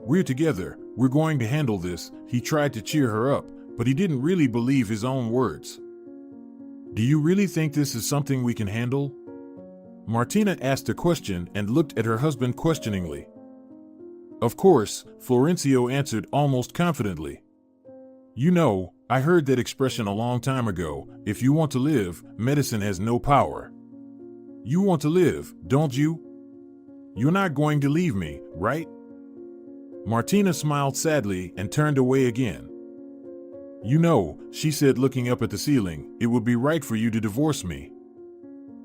We're together, we're going to handle this." He tried to cheer her up, but he didn't really believe his own words. "Do you really think this is something we can handle?" Martina asked a question and looked at her husband questioningly. "Of course," Florencio answered almost confidently. "You know, I heard that expression a long time ago. If you want to live, medicine has no power. You want to live, don't you? You're not going to leave me, right?" Martina smiled sadly and turned away again. "You know," she said, looking up at the ceiling, "it would be right for you to divorce me.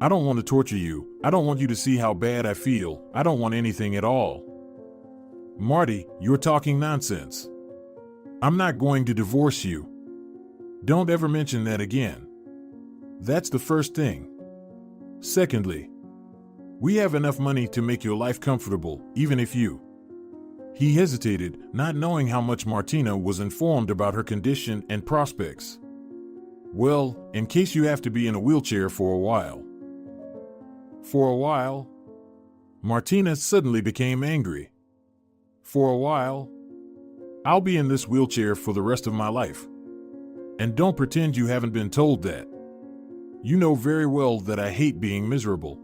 I don't want to torture you. I don't want you to see how bad I feel. I don't want anything at all." "Marty, you're talking nonsense. I'm not going to divorce you. Don't ever mention that again. That's the first thing. Secondly, we have enough money to make your life comfortable, even if you—" He hesitated, not knowing how much Martina was informed about her condition and prospects. "Well, in case you have to be in a wheelchair for a while." "For a while?" Martina suddenly became angry. "For a while? I'll be in this wheelchair for the rest of my life. And don't pretend you haven't been told that. You know very well that I hate being miserable.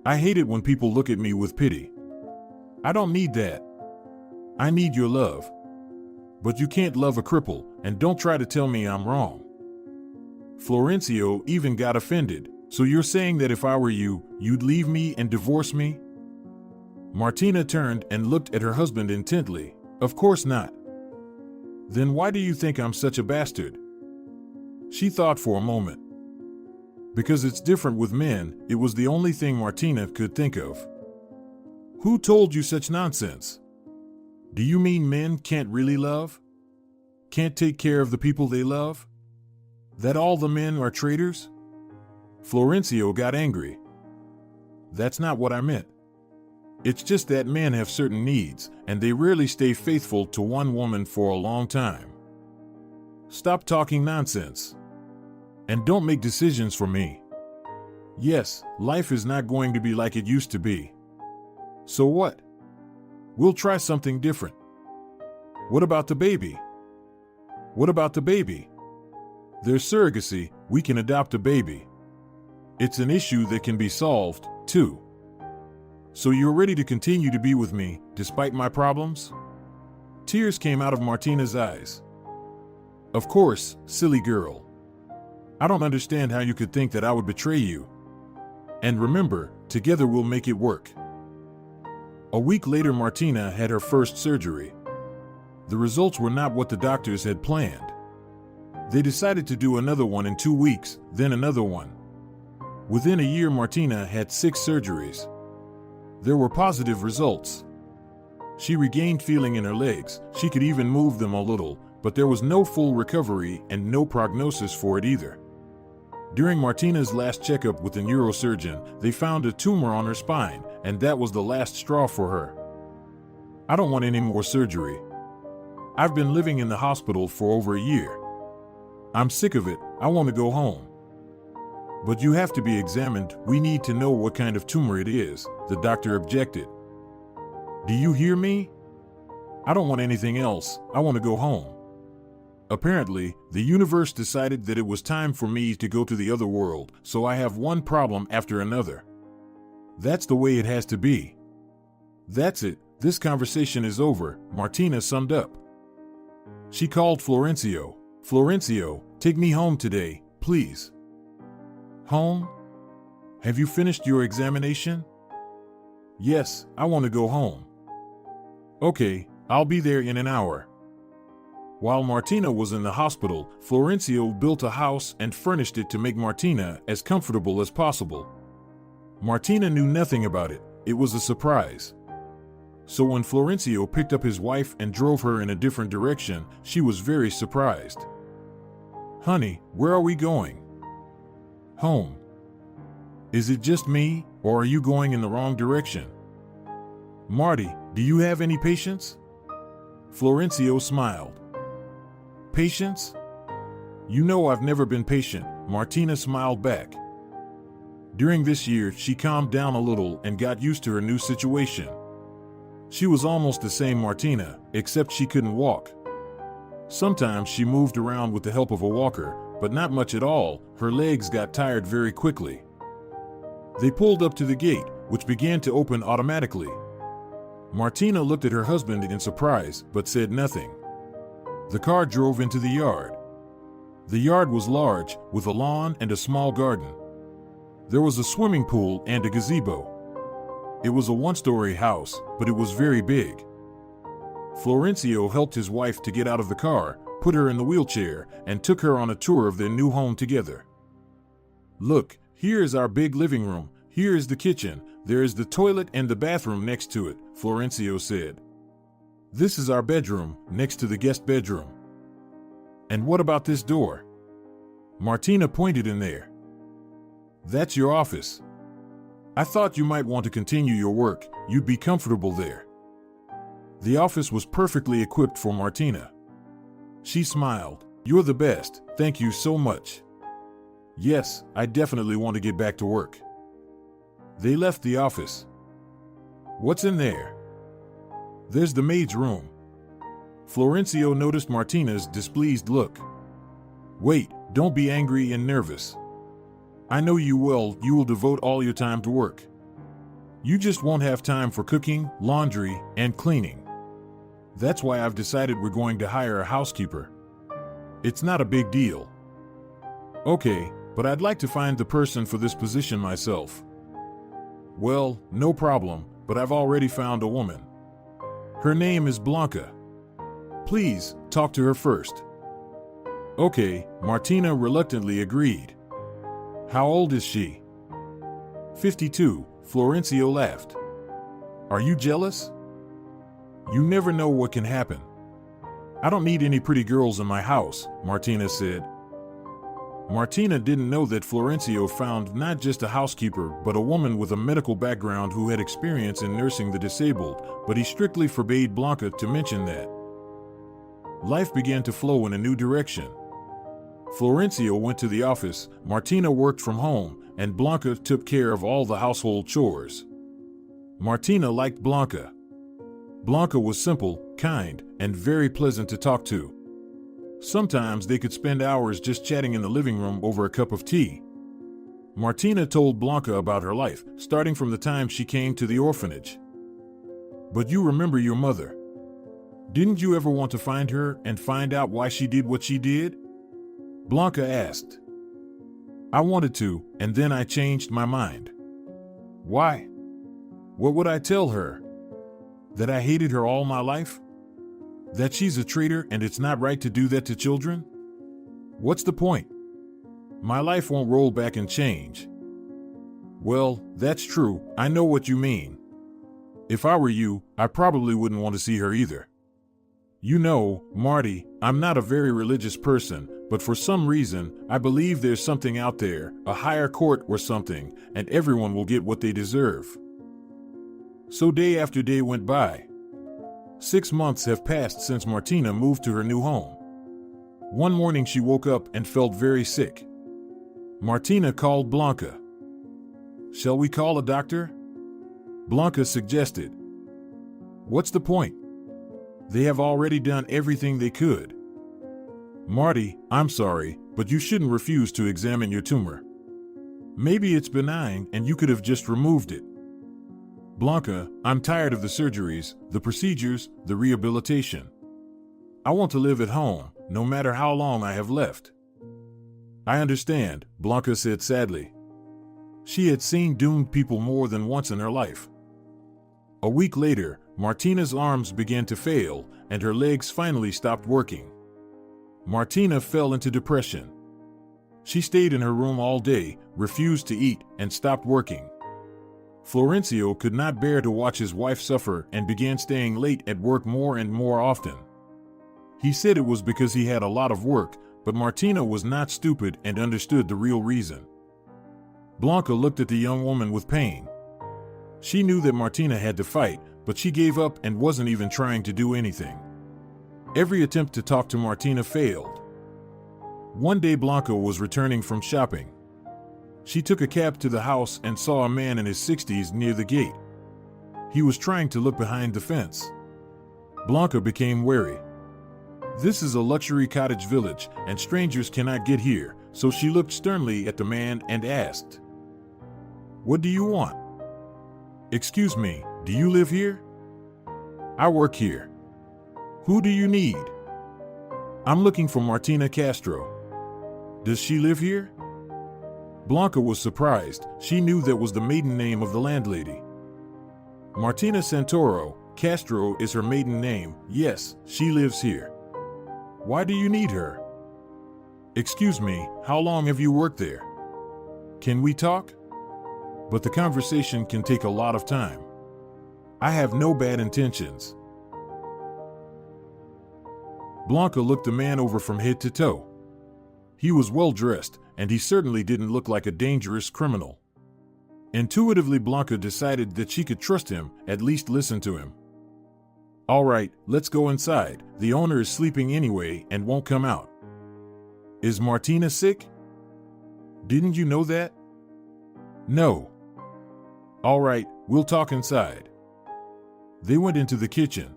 I hate it when people look at me with pity. I don't need that. I need your love. But you can't love a cripple, and don't try to tell me I'm wrong." Florencio even got offended. "So you're saying that if I were you, you'd leave me and divorce me?" Martina turned and looked at her husband intently. "Of course not." "Then why do you think I'm such a bastard?" She thought for a moment. "Because it's different with men." It was the only thing Martina could think of. "Who told you such nonsense? Do you mean men can't really love? Can't take care of the people they love? That all the men are traitors?" Florencio got angry. "That's not what I meant. It's just that men have certain needs, and they rarely stay faithful to one woman for a long time. Stop talking nonsense. And don't make decisions for me. Yes, life is not going to be like it used to be. So what? We'll try something different. What about the baby? What about the baby? There's surrogacy, we can adopt a baby. It's an issue that can be solved, too. So you're ready to continue to be with me, despite my problems? Tears came out of Martina's eyes. Of course, silly girl. I don't understand how you could think that I would betray you. And remember, together we'll make it work. A week later, Martina had her first surgery. The results were not what the doctors had planned. They decided to do another one in 2 weeks, then another one. Within a year, Martina had 6 surgeries. There were positive results. She regained feeling in her legs, she could even move them a little, but there was no full recovery and no prognosis for it either. During Martina's last checkup with the neurosurgeon, they found a tumor on her spine, and that was the last straw for her. I don't want any more surgery. I've been living in the hospital for over a year. I'm sick of it, I want to go home. But you have to be examined, we need to know what kind of tumor it is, the doctor objected. Do you hear me? I don't want anything else, I want to go home. Apparently, the universe decided that it was time for me to go to the other world, so I have one problem after another. That's the way it has to be. That's it, this conversation is over, Martina summed up. She called Florencio. Florencio, take me home today, please. Home? Have you finished your examination? Yes, I want to go home. Okay, I'll be there in an hour. While Martina was in the hospital, Florencio built a house and furnished it to make Martina as comfortable as possible. Martina knew nothing about it, it was a surprise. So when Florencio picked up his wife and drove her in a different direction, she was very surprised. Honey, where are we going? Home. Is it just me, or are you going in the wrong direction? Marty, do you have any patience? Florencio smiled. Patience? You know I've never been patient, Martina smiled back. During this year, she calmed down a little and got used to her new situation. She was almost the same Martina, except she couldn't walk. Sometimes she moved around with the help of a walker, but not much at all, her legs got tired very quickly. They pulled up to the gate, which began to open automatically. Martina looked at her husband in surprise, but said nothing. The car drove into the yard. The yard was large, with a lawn and a small garden. There was a swimming pool and a gazebo. It was a one-story house, but it was very big. Florencio helped his wife to get out of the car, put her in the wheelchair, and took her on a tour of their new home together. Look, here is our big living room, here is the kitchen, there is the toilet and the bathroom next to it, Florencio said. This is our bedroom, next to the guest bedroom. And what about this door? Martina pointed in there. That's your office. I thought you might want to continue your work, you'd be comfortable there. The office was perfectly equipped for Martina. She smiled. You're the best, thank you so much. Yes, I definitely want to get back to work. They left the office. What's in there? There's the maid's room. Florencio noticed Martina's displeased look. Wait, don't be angry and nervous. I know you will devote all your time to work. You just won't have time for cooking, laundry, and cleaning. That's why I've decided we're going to hire a housekeeper. It's not a big deal. Okay, but I'd like to find the person for this position myself. Well, no problem, but I've already found a woman. Her name is Blanca. Please, talk to her first. Okay, Martina reluctantly agreed. How old is she? 52, Florencio laughed. Are you jealous? You never know what can happen. I don't need any pretty girls in my house, Martina said. Martina didn't know that Florencio found not just a housekeeper but a woman with a medical background who had experience in nursing the disabled, but he strictly forbade Blanca to mention that. Life began to flow in a new direction. Florencio went to the office, Martina worked from home, and Blanca took care of all the household chores. Martina liked Blanca. Blanca was simple, kind, and very pleasant to talk to. Sometimes they could spend hours just chatting in the living room over a cup of tea. Martina told Blanca about her life, starting from the time she came to the orphanage. "But you remember your mother. Didn't you ever want to find her and find out why she did what she did?" Blanca asked. "I wanted to, and then I changed my mind." "Why?" "What would I tell her? That I hated her all my life? That she's a traitor and it's not right to do that to children? What's the point? My life won't roll back and change." "Well, that's true, I know what you mean. If I were you, I probably wouldn't want to see her either. You know, Marty, I'm not a very religious person, but for some reason, I believe there's something out there, a higher court or something, and everyone will get what they deserve." So day after day went by. 6 months have passed since Martina moved to her new home. One morning she woke up and felt very sick. Martina called Blanca. "Shall we call a doctor?" Blanca suggested. "What's the point? They have already done everything they could." "Marty, I'm sorry, but you shouldn't refuse to examine your tumor. Maybe it's benign and you could have just removed it." "Blanca, I'm tired of the surgeries, the procedures, the rehabilitation. I want to live at home, no matter how long I have left." "I understand," Blanca said sadly. She had seen doomed people more than once in her life. A week later, Martina's arms began to fail, and her legs finally stopped working. Martina fell into depression. She stayed in her room all day, refused to eat, and stopped working. Florencio could not bear to watch his wife suffer and began staying late at work more and more often. He said it was because he had a lot of work, but Martina was not stupid and understood the real reason. Blanca looked at the young woman with pain. She knew that Martina had to fight, but she gave up and wasn't even trying to do anything. Every attempt to talk to Martina failed. One day Blanca was returning from shopping. She took a cab to the house and saw a man in his 60s near the gate. He was trying to look behind the fence. Blanca became wary. This is a luxury cottage village, and strangers cannot get here, so she looked sternly at the man and asked, "What do you want?" "Excuse me, do you live here?" "I work here." "Who do you need?" "I'm looking for Martina Castro." "Does she live here?" Blanca was surprised. She knew that was the maiden name of the landlady. "Martina Santoro, Castro is her maiden name. Yes, she lives here." "Why do you need her?" "Excuse me, how long have you worked there? Can we talk?" "But the conversation can take a lot of time. I have no bad intentions." Blanca looked the man over from head to toe. He was well dressed, and he certainly didn't look like a dangerous criminal. Intuitively, Blanca decided that she could trust him, at least listen to him. "All right, let's go inside. The owner is sleeping anyway and won't come out." "Is Martina sick?" "Didn't you know that?" "No." "All right, we'll talk inside." They went into the kitchen.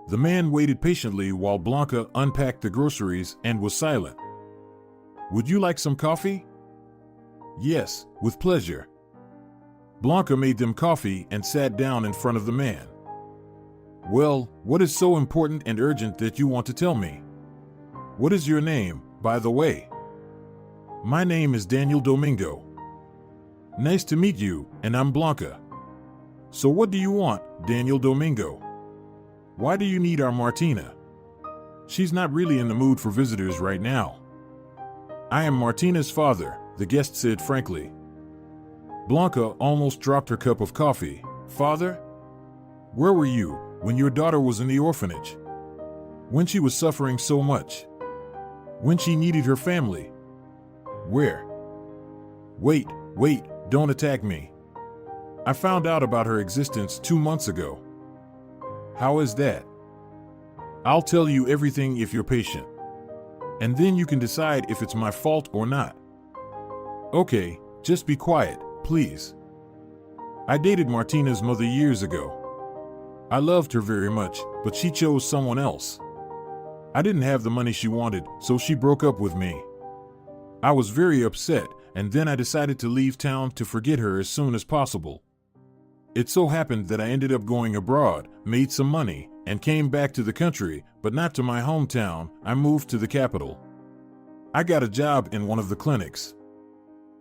The man waited patiently while Blanca unpacked the groceries and was silent. "Would you like some coffee?" "Yes, with pleasure." Blanca made them coffee and sat down in front of the man. "Well, what is so important and urgent that you want to tell me? What is your name, by the way?" "My name is Daniel Domingo." "Nice to meet you, and I'm Blanca." "So what do you want, Daniel Domingo? Why do you need our Martina? She's not really in the mood for visitors right now." "I am Martina's father," the guest said frankly. Blanca almost dropped her cup of coffee. "Father? Where were you when your daughter was in the orphanage? When she was suffering so much? When she needed her family? Where?" Wait, don't attack me. I found out about her existence 2 months ago." "How is that?" "I'll tell you everything if you're patient." And then you can decide if it's my fault or not. Okay, just be quiet, please. I dated Martina's mother years ago. I loved her very much, but she chose someone else. I didn't have the money she wanted, so she broke up with me. I was very upset, and then I decided to leave town to forget her as soon as possible. It so happened that I ended up going abroad, made some money, and came back to the country, but not to my hometown. I moved to the capital. I got a job in one of the clinics.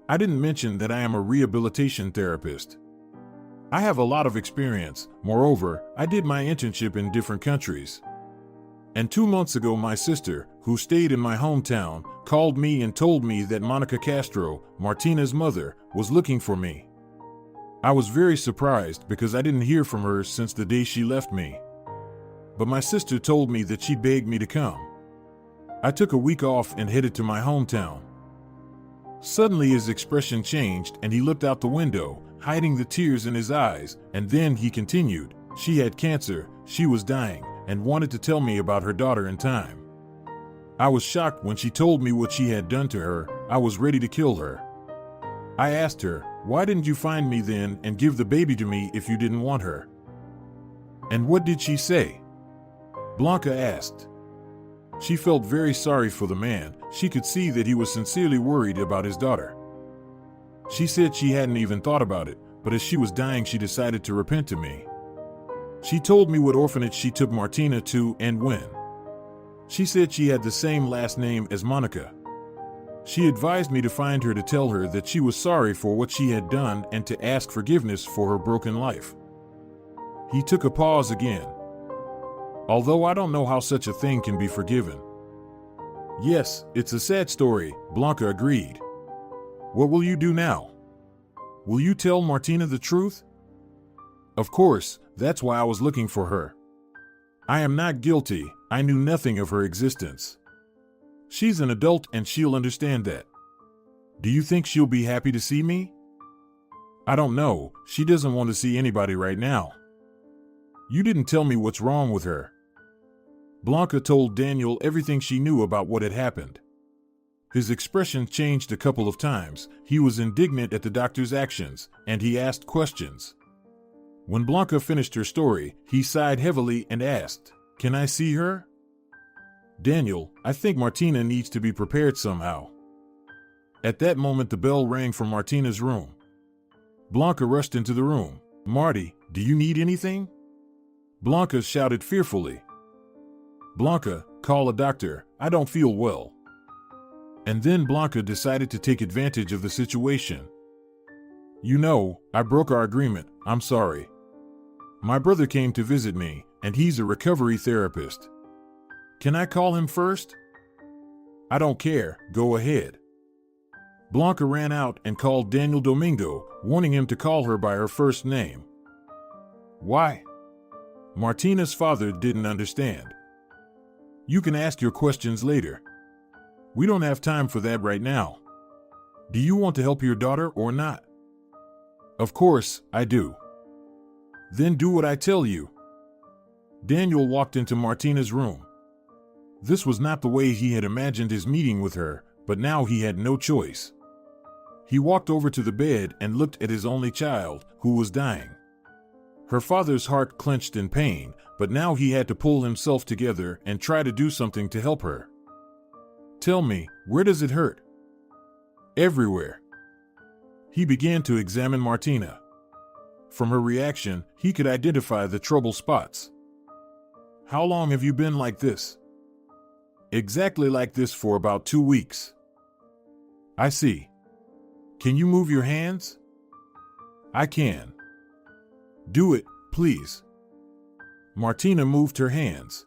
I didn't mention that I am a rehabilitation therapist. I have a lot of experience. Moreover, I did my internship in different countries. And 2 months ago, my sister, who stayed in my hometown, called me and told me that Martina Castro, Martina's mother, was looking for me. I was very surprised because I didn't hear from her since the day she left me. But my sister told me that she begged me to come. I took a week off and headed to my hometown. Suddenly his expression changed and he looked out the window, hiding the tears in his eyes, and then he continued, "She had cancer, she was dying, and wanted to tell me about her daughter in time. I was shocked when she told me what she had done to her. I was ready to kill her. I asked her, 'Why didn't you find me then and give the baby to me if you didn't want her?' And what did she say?" Blanca asked. She felt very sorry for the man. She could see that he was sincerely worried about his daughter. She said she hadn't even thought about it, but as she was dying she decided to repent to me. She told me what orphanage she took Martina to and when. She said she had the same last name as Monica. She advised me to find her to tell her that she was sorry for what she had done and to ask forgiveness for her broken life. He took a pause again. "Although I don't know how such a thing can be forgiven." "Yes, it's a sad story," Blanca agreed. "What will you do now? Will you tell Martina the truth?" "Of course, that's why I was looking for her. I am not guilty, I knew nothing of her existence. She's an adult and she'll understand that. Do you think she'll be happy to see me?" "I don't know, she doesn't want to see anybody right now." "You didn't tell me what's wrong with her." Blanca told Daniel everything she knew about what had happened. His expression changed a couple of times. He was indignant at the doctor's actions, and he asked questions. When Blanca finished her story, he sighed heavily and asked, "Can I see her?" "Daniel, I think Martina needs to be prepared somehow." At that moment the bell rang from Martina's room. Blanca rushed into the room. "Marty, do you need anything?" Blanca shouted fearfully. "Blanca, call a doctor, I don't feel well." And then Blanca decided to take advantage of the situation. "You know, I broke our agreement, I'm sorry. My brother came to visit me, and he's a recovery therapist. Can I call him first?" "I don't care, go ahead." Blanca ran out and called Daniel Domingo, warning him to call her by her first name. "Why?" Martina's father didn't understand. "You can ask your questions later. We don't have time for that right now. Do you want to help your daughter or not?" "Of course, I do." "Then do what I tell you." Daniel walked into Martina's room. This was not the way he had imagined his meeting with her, but now he had no choice. He walked over to the bed and looked at his only child, who was dying. Her father's heart clenched in pain, but now he had to pull himself together and try to do something to help her. "Tell me, where does it hurt?" "Everywhere." He began to examine Martina. From her reaction, he could identify the trouble spots. "How long have you been like this?" "Exactly like this for about 2 weeks." "I see. Can you move your hands?" "I can." "Do it, please." Martina moved her hands.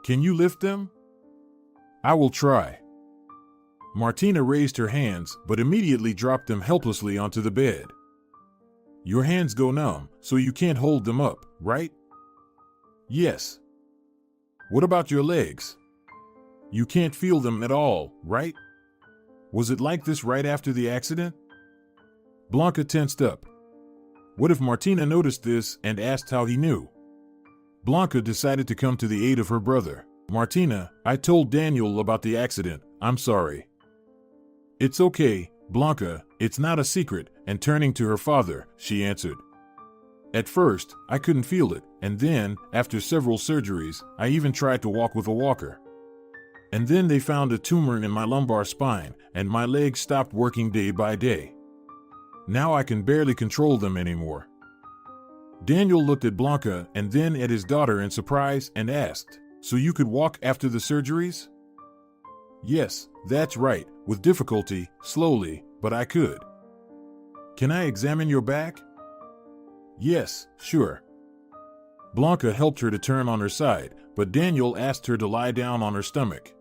"Can you lift them?" "I will try." Martina raised her hands, but immediately dropped them helplessly onto the bed. "Your hands go numb, so you can't hold them up, right?" "Yes." "What about your legs? You can't feel them at all, right? Was it like this right after the accident?" Blanca tensed up. What if Martina noticed this and asked how he knew? Blanca decided to come to the aid of her brother. Martina, I told Daniel about the accident. I'm sorry. It's okay, Blanca, it's not a secret, and turning to her father, she answered. At first, I couldn't feel it, and then, after several surgeries, I even tried to walk with a walker. And then they found a tumor in my lumbar spine, and my legs stopped working day by day. Now I can barely control them anymore. Daniel looked at Blanca and then at his daughter in surprise and asked, "So you could walk after the surgeries?" "Yes, that's right, with difficulty, slowly, but I could." "Can I examine your back?" "Yes, sure." Blanca helped her to turn on her side, but Daniel asked her to lie down on her stomach.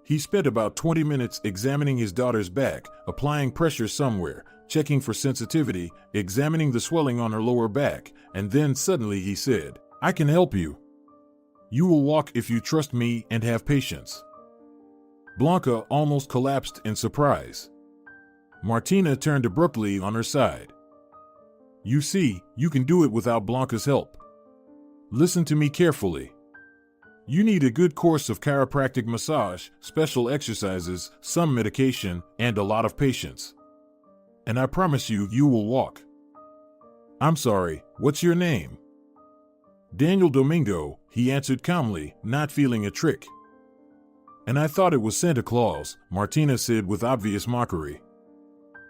He spent about 20 minutes examining his daughter's back, applying pressure somewhere, checking for sensitivity, examining the swelling on her lower back, and then suddenly he said, "I can help you. You will walk if you trust me and have patience." Blanca almost collapsed in surprise. Martina turned abruptly on her side. "You see, you can do it without Blanca's help. Listen to me carefully. You need a good course of chiropractic massage, special exercises, some medication, and a lot of patience. And I promise you, you will walk." "I'm sorry, what's your name?" "Daniel Domingo," he answered calmly, not feeling a trick. "And I thought it was Santa Claus," Martina said with obvious mockery.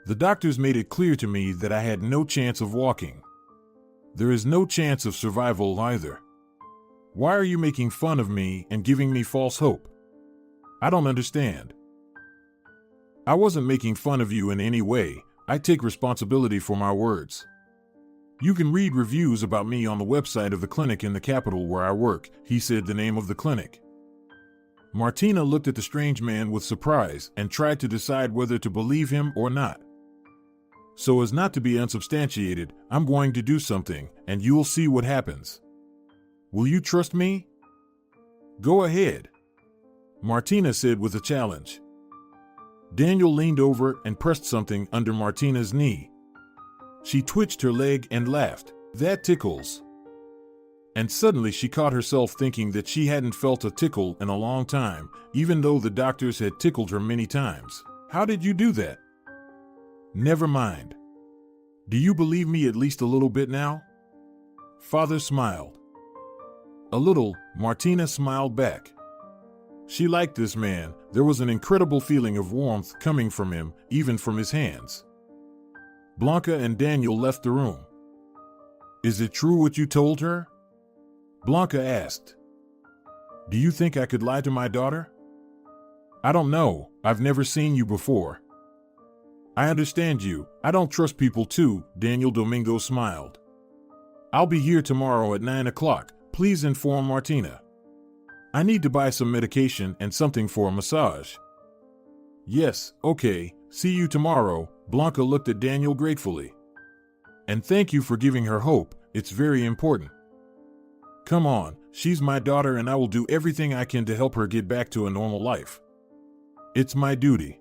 "The doctors made it clear to me that I had no chance of walking. There is no chance of survival either. Why are you making fun of me and giving me false hope? I don't understand." "I wasn't making fun of you in any way. I take responsibility for my words. You can read reviews about me on the website of the clinic in the capital where I work," he said the name of the clinic. Martina looked at the strange man with surprise and tried to decide whether to believe him or not. "So as not to be unsubstantiated, I'm going to do something, and you'll see what happens. Will you trust me?" "Go ahead," Martina said with a challenge. Daniel leaned over and pressed something under Martina's knee. She twitched her leg and laughed. "That tickles." And suddenly she caught herself thinking that she hadn't felt a tickle in a long time, even though the doctors had tickled her many times. "How did you do that?" "Never mind. Do you believe me at least a little bit now?" Father smiled. "A little," Martina smiled back. She liked this man. There was an incredible feeling of warmth coming from him, even from his hands. Blanca and Daniel left the room. "Is it true what you told her?" Blanca asked. "Do you think I could lie to my daughter?" "I don't know. I've never seen you before." "I understand you. I don't trust people too," Daniel Domingo smiled. "I'll be here tomorrow at 9 o'clock. Please inform Martina. I need to buy some medication and something for a massage." "Yes, okay. See you tomorrow." Blanca looked at Daniel gratefully. "And thank you for giving her hope. It's very important. Come on, she's my daughter and I will do everything I can to help her get back to a normal life. It's my duty."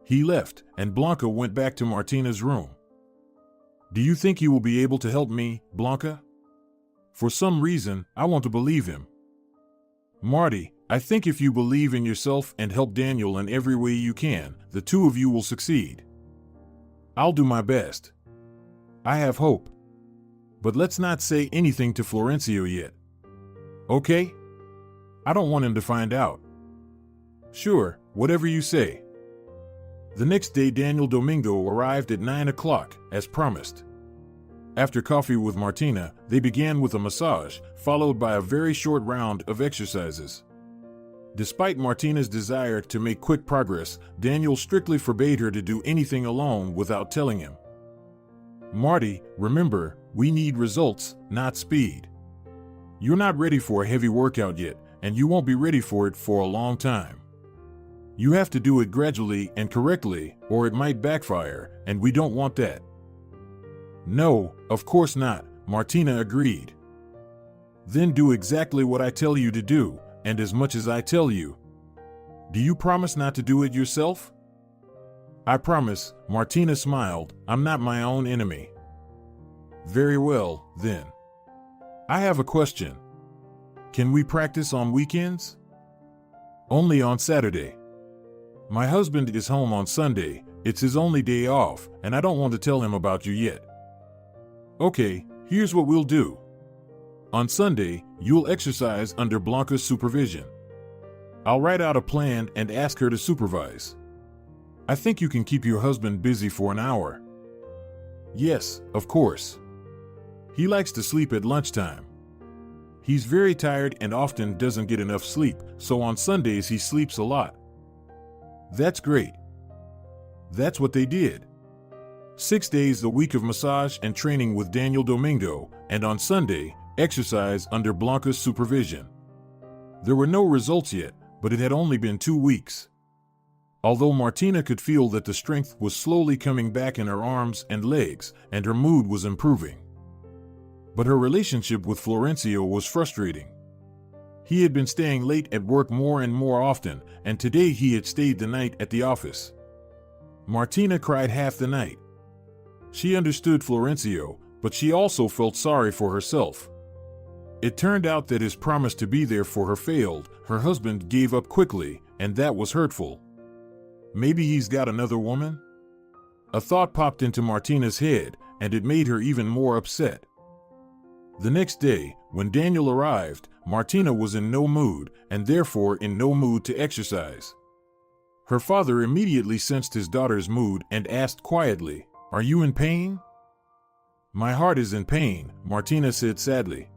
He left, and Blanca went back to Martina's room. "Do you think you will be able to help me, Blanca? For some reason, I want to believe him." "Marty, I think if you believe in yourself and help Daniel in every way you can, the two of you will succeed. I'll do my best. I have hope. But let's not say anything to Florencio yet. Okay? I don't want him to find out." "Sure, whatever you say." The next day, Daniel Domingo arrived at 9 o'clock, as promised. After coffee with Martina, they began with a massage, followed by a very short round of exercises. Despite Martina's desire to make quick progress, Daniel strictly forbade her to do anything alone without telling him. "Marty, remember, we need results, not speed. You're not ready for a heavy workout yet, and you won't be ready for it for a long time. You have to do it gradually and correctly, or it might backfire, and we don't want that." "No, of course not," Martina agreed. "Then do exactly what I tell you to do, and as much as I tell you. Do you promise not to do it yourself?" "I promise," Martina smiled. "I'm not my own enemy." "Very well, then. I have a question. Can we practice on weekends? Only on Saturday. My husband is home on Sunday. It's his only day off, and I don't want to tell him about you yet. Okay, here's what we'll do. On Sunday, you'll exercise under Blanca's supervision. I'll write out a plan and ask her to supervise. I think you can keep your husband busy for an hour. Yes, of course. He likes to sleep at lunchtime. He's very tired and often doesn't get enough sleep, so on Sundays he sleeps a lot. That's great. That's what they did. 6 days a week of massage and training with Daniel Domingo, and on Sunday, exercise under Blanca's supervision. There were no results yet, but it had only been 2 weeks. Although Martina could feel that the strength was slowly coming back in her arms and legs, and her mood was improving. But her relationship with Florencio was frustrating. He had been staying late at work more and more often, and today he had stayed the night at the office. Martina cried half the night. She understood Florencio, but she also felt sorry for herself. It turned out that his promise to be there for her failed. Her husband gave up quickly, and that was hurtful. Maybe he's got another woman? A thought popped into Martina's head, and it made her even more upset. The next day, when Daniel arrived, Martina was in no mood, and therefore in no mood to exercise. Her father immediately sensed his daughter's mood and asked quietly, "Are you in pain?" "My heart is in pain," Martina said sadly.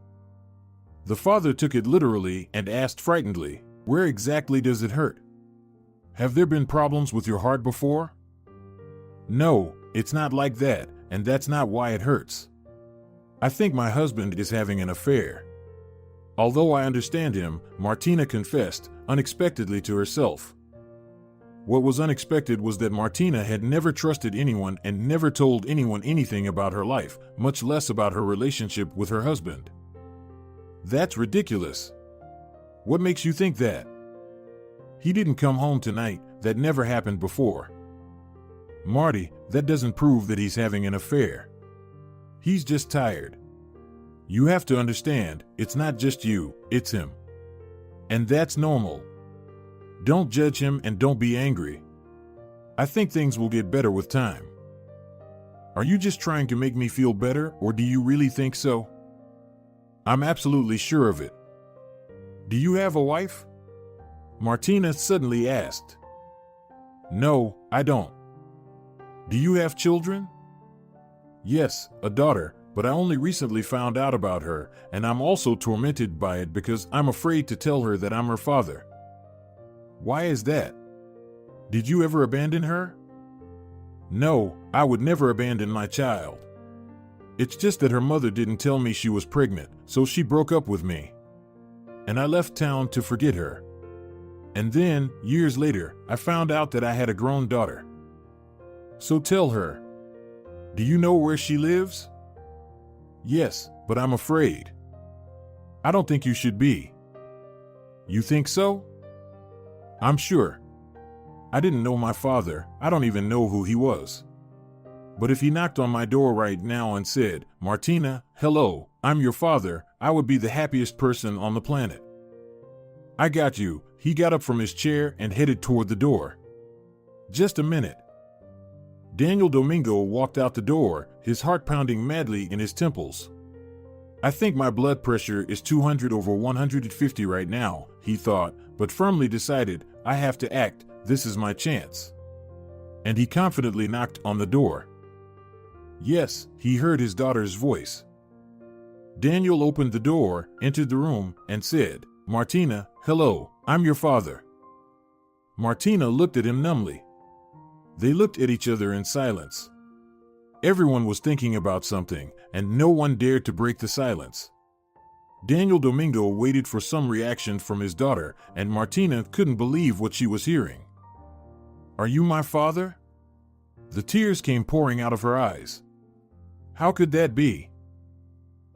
The father took it literally and asked frightenedly, "Where exactly does it hurt? Have there been problems with your heart before?" "No, it's not like that, and that's not why it hurts. I think my husband is having an affair." Although I understand him, Martina confessed, unexpectedly to herself. What was unexpected was that Martina had never trusted anyone and never told anyone anything about her life, much less about her relationship with her husband. That's ridiculous. What makes you think that? He didn't come home tonight. That never happened before. Marty, that doesn't prove that he's having an affair. He's just tired. You have to understand, it's not just you, it's him. And that's normal. Don't judge him and don't be angry. I think things will get better with time. Are you just trying to make me feel better, or do you really think so? I'm absolutely sure of it. Do you have a wife? Martina suddenly asked. No, I don't. Do you have children? Yes, a daughter, but I only recently found out about her, and I'm also tormented by it because I'm afraid to tell her that I'm her father. Why is that? Did you ever abandon her? No, I would never abandon my child. It's just that her mother didn't tell me she was pregnant, so she broke up with me. And I left town to forget her. And then, years later, I found out that I had a grown daughter. So tell her. Do you know where she lives? Yes, but I'm afraid. I don't think you should be. You think so? I'm sure. I didn't know my father. I don't even know who he was. But if he knocked on my door right now and said, "Martina, hello, I'm your father," I would be the happiest person on the planet. I got you. He got up from his chair and headed toward the door. Just a minute. Daniel Domingo walked out the door, his heart pounding madly in his temples. I think my blood pressure is 200 over 150 right now, he thought, but firmly decided, I have to act, this is my chance. And he confidently knocked on the door. Yes, he heard his daughter's voice. Daniel opened the door, entered the room, and said, "Martina, hello, I'm your father." Martina looked at him numbly. They looked at each other in silence. Everyone was thinking about something, and no one dared to break the silence. Daniel Domingo waited for some reaction from his daughter, and Martina couldn't believe what she was hearing. "Are you my father?" The tears came pouring out of her eyes. How could that be?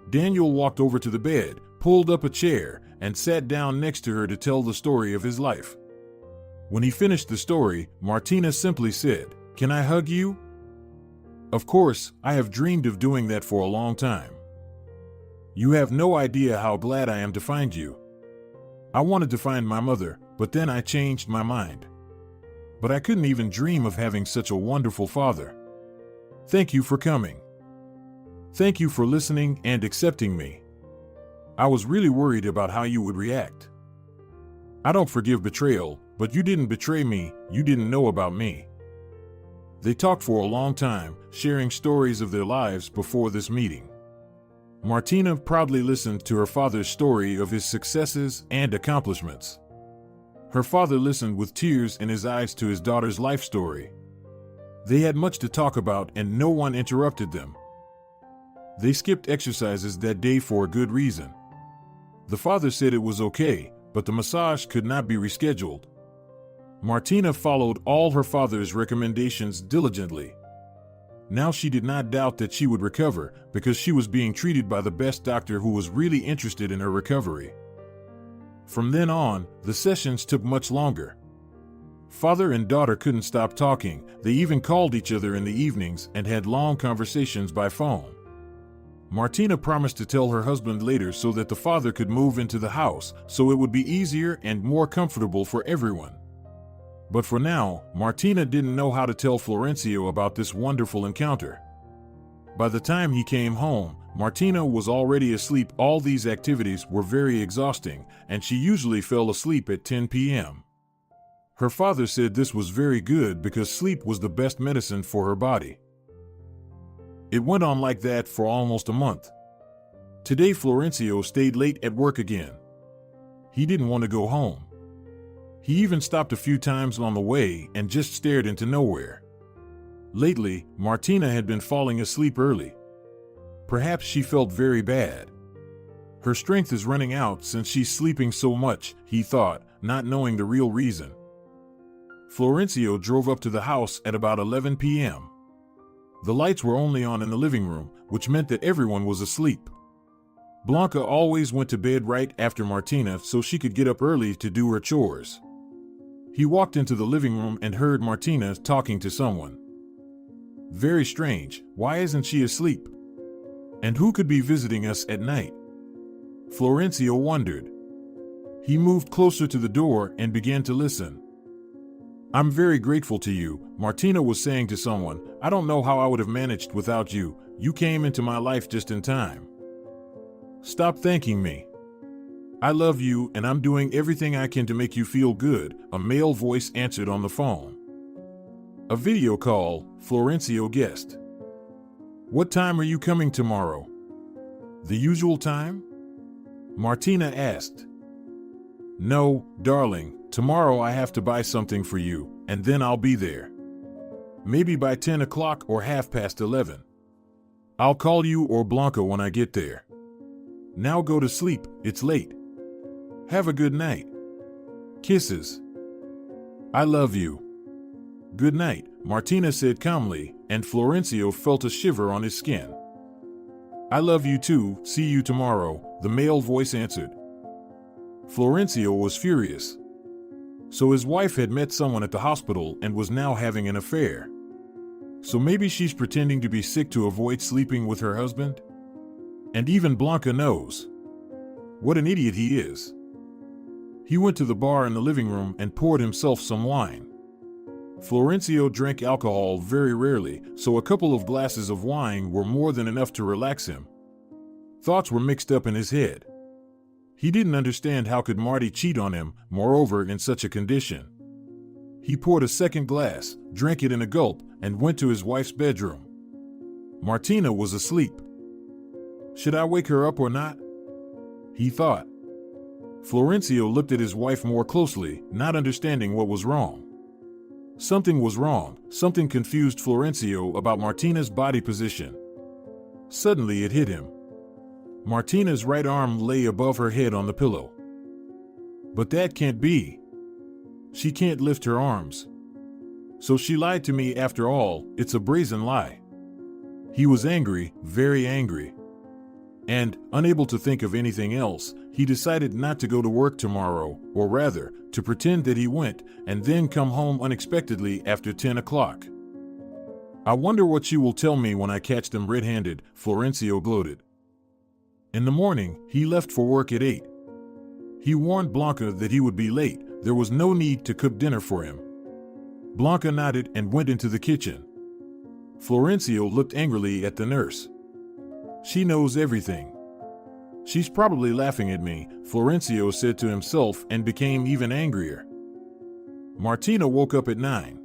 Daniel walked over to the bed, pulled up a chair, and sat down next to her to tell the story of his life. When he finished the story, Martina simply said, "Can I hug you?" Of course, I have dreamed of doing that for a long time. You have no idea how glad I am to find you. I wanted to find my mother, but then I changed my mind. But I couldn't even dream of having such a wonderful father. Thank you for coming. Thank you for listening and accepting me. I was really worried about how you would react. I don't forgive betrayal, but you didn't betray me, you didn't know about me. They talked for a long time, sharing stories of their lives before this meeting. Martina proudly listened to her father's story of his successes and accomplishments. Her father listened with tears in his eyes to his daughter's life story. They had much to talk about and no one interrupted them. They skipped exercises that day for a good reason. The father said it was okay, but the massage could not be rescheduled. Martina followed all her father's recommendations diligently. Now she did not doubt that she would recover because she was being treated by the best doctor who was really interested in her recovery. From then on, the sessions took much longer. Father and daughter couldn't stop talking. They even called each other in the evenings and had long conversations by phone. Martina promised to tell her husband later so that the father could move into the house, so it would be easier and more comfortable for everyone. But for now, Martina didn't know how to tell Florencio about this wonderful encounter. By the time he came home, Martina was already asleep. All these activities were very exhausting, and she usually fell asleep at 10 p.m. Her father said this was very good because sleep was the best medicine for her body. It went on like that for almost a month. Today Florencio stayed late at work again. He didn't want to go home. He even stopped a few times on the way and just stared into nowhere. Lately, Martina had been falling asleep early. Perhaps she felt very bad. Her strength is running out since she's sleeping so much, he thought, not knowing the real reason. Florencio drove up to the house at about 11 p.m. The lights were only on in the living room, which meant that everyone was asleep. Blanca always went to bed right after Martina so she could get up early to do her chores. He walked into the living room and heard Martina talking to someone. Very strange, why isn't she asleep? And who could be visiting us at night? Florencio wondered. He moved closer to the door and began to listen. I'm very grateful to you, Martina was saying to someone. I don't know how I would have managed without you. You came into my life just in time. Stop thanking me. I love you and I'm doing everything I can to make you feel good, a male voice answered on the phone. A video call, Florencio guessed. What time are you coming tomorrow? The usual time? Martina asked. No, darling, tomorrow I have to buy something for you, and then I'll be there. Maybe by 10 o'clock or 11:30. I'll call you or Blanca when I get there. Now go to sleep, it's late. Have a good night. Kisses. I love you. Good night, Martina said calmly, and Florencio felt a shiver on his skin. I love you too, see you tomorrow, the male voice answered. Florencio was furious. So his wife had met someone at the hospital and was now having an affair. So maybe she's pretending to be sick to avoid sleeping with her husband? And even Blanca knows. What an idiot he is. He went to the bar in the living room and poured himself some wine. Florencio drank alcohol very rarely, so a couple of glasses of wine were more than enough to relax him. Thoughts were mixed up in his head. He didn't understand how could Marty cheat on him, moreover in such a condition. He poured a second glass, drank it in a gulp, and went to his wife's bedroom. Martina was asleep. Should I wake her up or not? He thought. Florencio looked at his wife more closely, not understanding what was wrong. Something was wrong, something confused Florencio about Martina's body position. Suddenly it hit him. Martina's right arm lay above her head on the pillow. But that can't be. She can't lift her arms. So she lied to me after all, it's a brazen lie. He was angry, very angry. And, unable to think of anything else, he decided not to go to work tomorrow, or rather, to pretend that he went, and then come home unexpectedly after 10 o'clock. I wonder what she will tell me when I catch them red-handed, Florencio gloated. In the morning, he left for work at 8. He warned Blanca that he would be late. There was no need to cook dinner for him. Blanca nodded and went into the kitchen. Florencio looked angrily at the nurse. She knows everything. She's probably laughing at me, Florencio said to himself and became even angrier. Martina woke up at 9.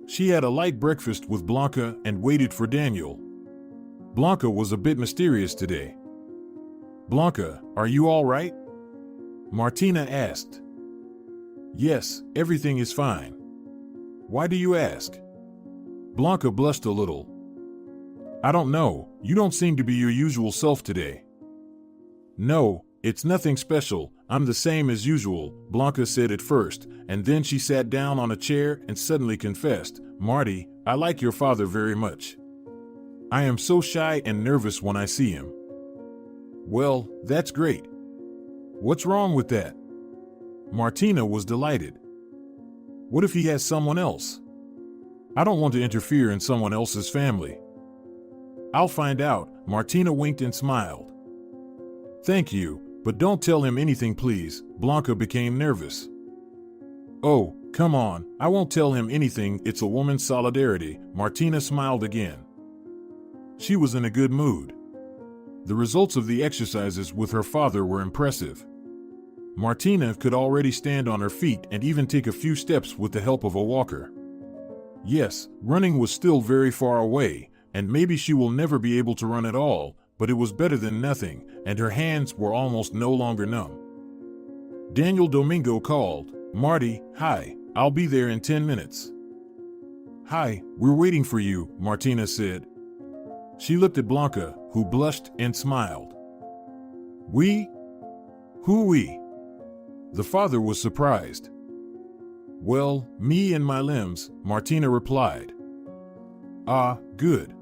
She had a light breakfast with Blanca and waited for Daniel. Blanca was a bit mysterious today. Blanca, are you all right? Martina asked. Yes, everything is fine. Why do you ask? Blanca blushed a little. I don't know, you don't seem to be your usual self today. No, it's nothing special, I'm the same as usual, Blanca said at first, and then she sat down on a chair and suddenly confessed, Marty, I like your father very much. I am so shy and nervous when I see him. Well, that's great. What's wrong with that? Martina was delighted. What if he has someone else? I don't want to interfere in someone else's family. I'll find out, Martina winked and smiled. Thank you, but don't tell him anything please, Blanca became nervous. Oh, come on, I won't tell him anything, it's a woman's solidarity, Martina smiled again. She was in a good mood. The results of the exercises with her father were impressive. Martina could already stand on her feet and even take a few steps with the help of a walker. Yes, running was still very far away, and maybe she will never be able to run at all, but it was better than nothing, and her hands were almost no longer numb. Daniel Domingo called, Marty, hi, I'll be there in 10 minutes. Hi, we're waiting for you, Martina said. She looked at Blanca, who blushed and smiled. We? Who we? The father was surprised. Well, me and my limbs, Martina replied. Ah, good.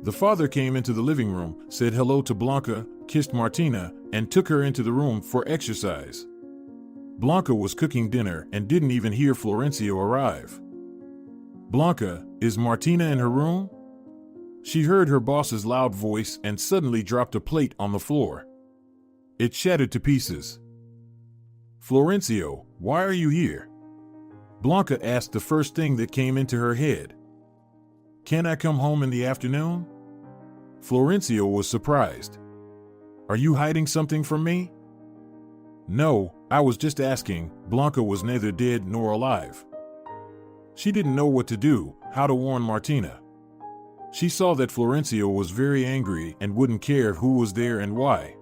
The father came into the living room, said hello to Blanca, kissed Martina, and took her into the room for exercise. Blanca was cooking dinner and didn't even hear Florencio arrive. Blanca, is Martina in her room? She heard her boss's loud voice and suddenly dropped a plate on the floor. It shattered to pieces. Florencio, why are you here? Blanca asked the first thing that came into her head. Can I come home in the afternoon? Florencio was surprised. Are you hiding something from me? No, I was just asking. Blanca was neither dead nor alive. She didn't know what to do, how to warn Martina. She saw that Florencio was very angry and wouldn't care who was there and why.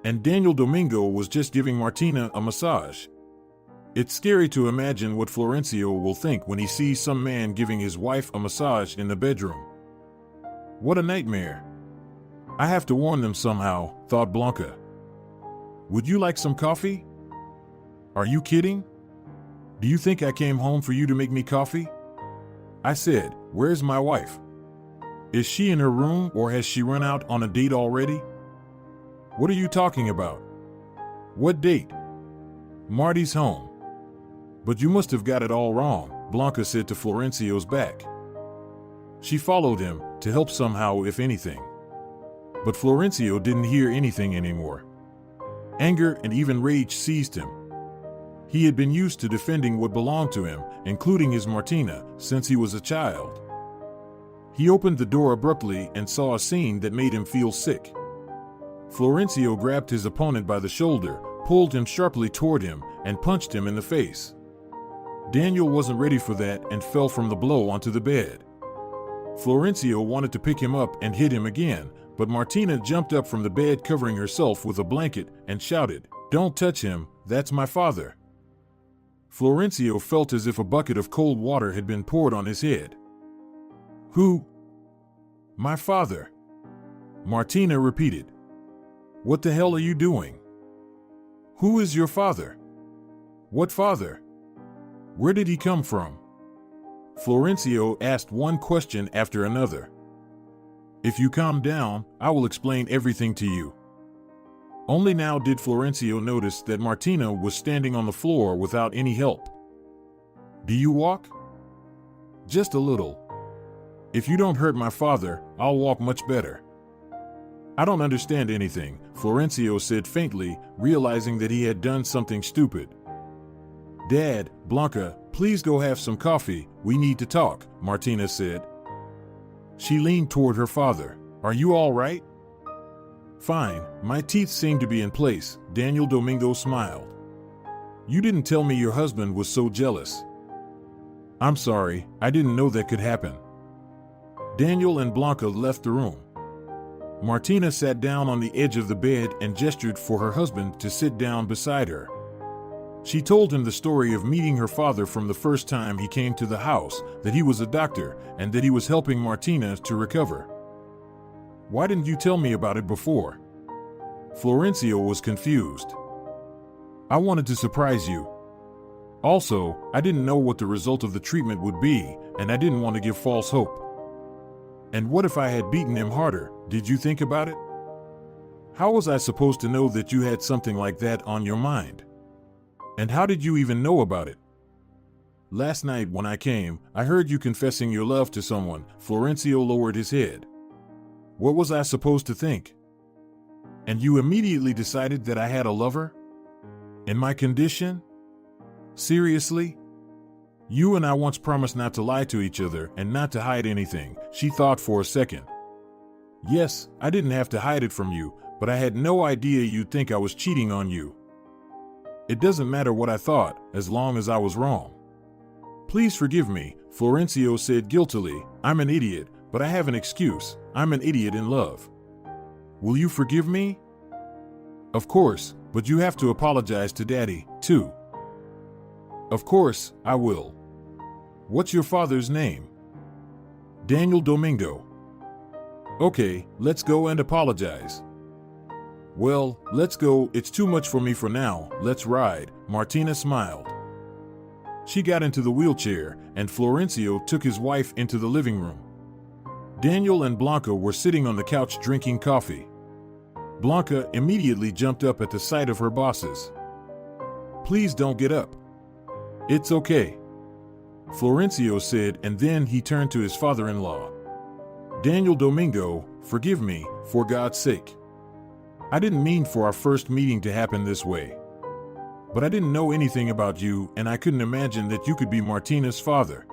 And Daniel Domingo was just giving Martina a massage. It's scary to imagine what Florencio will think when he sees some man giving his wife a massage in the bedroom. What a nightmare. I have to warn them somehow, thought Blanca. Would you like some coffee? Are you kidding? Do you think I came home for you to make me coffee? I said, where's my wife? Is she in her room or has she run out on a date already? What are you talking about? What date? Marty's home. But you must have got it all wrong, Blanca said to Florencio's back. She followed him, to help somehow if anything. But Florencio didn't hear anything anymore. Anger and even rage seized him. He had been used to defending what belonged to him, including his Martina, since he was a child. He opened the door abruptly and saw a scene that made him feel sick. Florencio grabbed his opponent by the shoulder, pulled him sharply toward him, and punched him in the face. Daniel wasn't ready for that and fell from the blow onto the bed. Florencio wanted to pick him up and hit him again, but Martina jumped up from the bed covering herself with a blanket and shouted, "Don't touch him, that's my father." Florencio felt as if a bucket of cold water had been poured on his head. Who? My father. Martina repeated. What the hell are you doing? Who is your father? What father? Where did he come from? Florencio asked one question after another. If you calm down, I will explain everything to you. Only now did Florencio notice that Martina was standing on the floor without any help. Do you walk? Just a little. If you don't hurt my father, I'll walk much better. I don't understand anything, Florencio said faintly, realizing that he had done something stupid. Dad, Blanca, please go have some coffee, we need to talk, Martina said. She leaned toward her father. Are you all right? Fine, my teeth seem to be in place, Daniel Domingo smiled. You didn't tell me your husband was so jealous. I'm sorry, I didn't know that could happen. Daniel and Blanca left the room. Martina sat down on the edge of the bed and gestured for her husband to sit down beside her. She told him the story of meeting her father from the first time he came to the house, that he was a doctor, and that he was helping Martina to recover. Why didn't you tell me about it before? Florencio was confused. I wanted to surprise you. Also, I didn't know what the result of the treatment would be, and I didn't want to give false hope. And what if I had beaten him harder? Did you think about it? How was I supposed to know that you had something like that on your mind? And how did you even know about it? Last night when I came, I heard you confessing your love to someone. Florencio lowered his head. What was I supposed to think? And you immediately decided that I had a lover? In my condition? Seriously? You and I once promised not to lie to each other and not to hide anything. She thought for a second. Yes, I didn't have to hide it from you, but I had no idea you'd think I was cheating on you. It doesn't matter what I thought, as long as I was wrong. Please forgive me, Florencio said guiltily. I'm an idiot, but I have an excuse. I'm an idiot in love. Will you forgive me? Of course, but you have to apologize to Daddy, too. Of course, I will. What's your father's name? Daniel Domingo. Okay, let's go and apologize. Well, let's go, it's too much for me for now, let's ride, Martina smiled. She got into the wheelchair, and Florencio took his wife into the living room. Daniel and Blanca were sitting on the couch drinking coffee. Blanca immediately jumped up at the sight of her bosses. Please don't get up. It's okay, Florencio said, and then he turned to his father-in-law. Daniel Domingo, forgive me, for God's sake. I didn't mean for our first meeting to happen this way. But I didn't know anything about you, and I couldn't imagine that you could be Martina's father.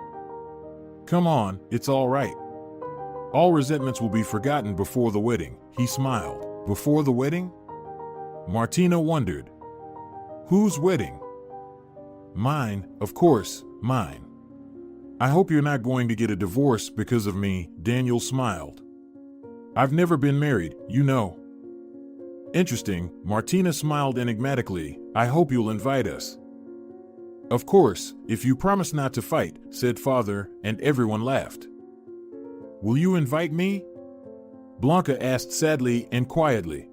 Come on, it's all right. All resentments will be forgotten before the wedding, he smiled. Before the wedding? Martina wondered. Whose wedding? Mine, of course, mine. I hope you're not going to get a divorce because of me, Daniel smiled. I've never been married, you know. Interesting, Martina smiled enigmatically. I hope you'll invite us. Of course, if you promise not to fight, said father, and everyone laughed. Will you invite me? Blanca asked sadly and quietly.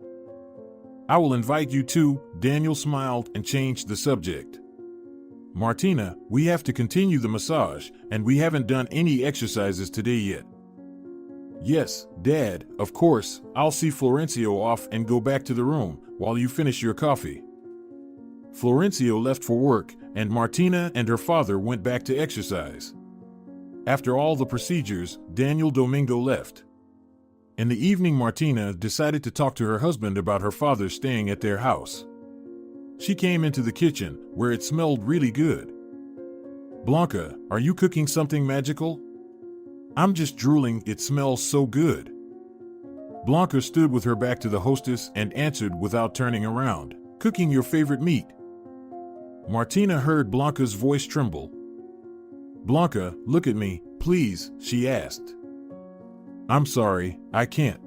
I will invite you too, Daniel smiled and changed the subject. Martina, we have to continue the massage, and we haven't done any exercises today yet. Yes, Dad, of course, I'll see Florencio off and go back to the room while you finish your coffee. Florencio left for work, and Martina and her father went back to exercise. After all the procedures, Daniel Domingo left. In the evening, Martina decided to talk to her husband about her father staying at their house. She came into the kitchen, where it smelled really good. Blanca, are you cooking something magical? I'm just drooling, it smells so good. Blanca stood with her back to the hostess and answered without turning around, cooking your favorite meat. Martina heard Blanca's voice tremble. Blanca, look at me, please, she asked. I'm sorry, I can't.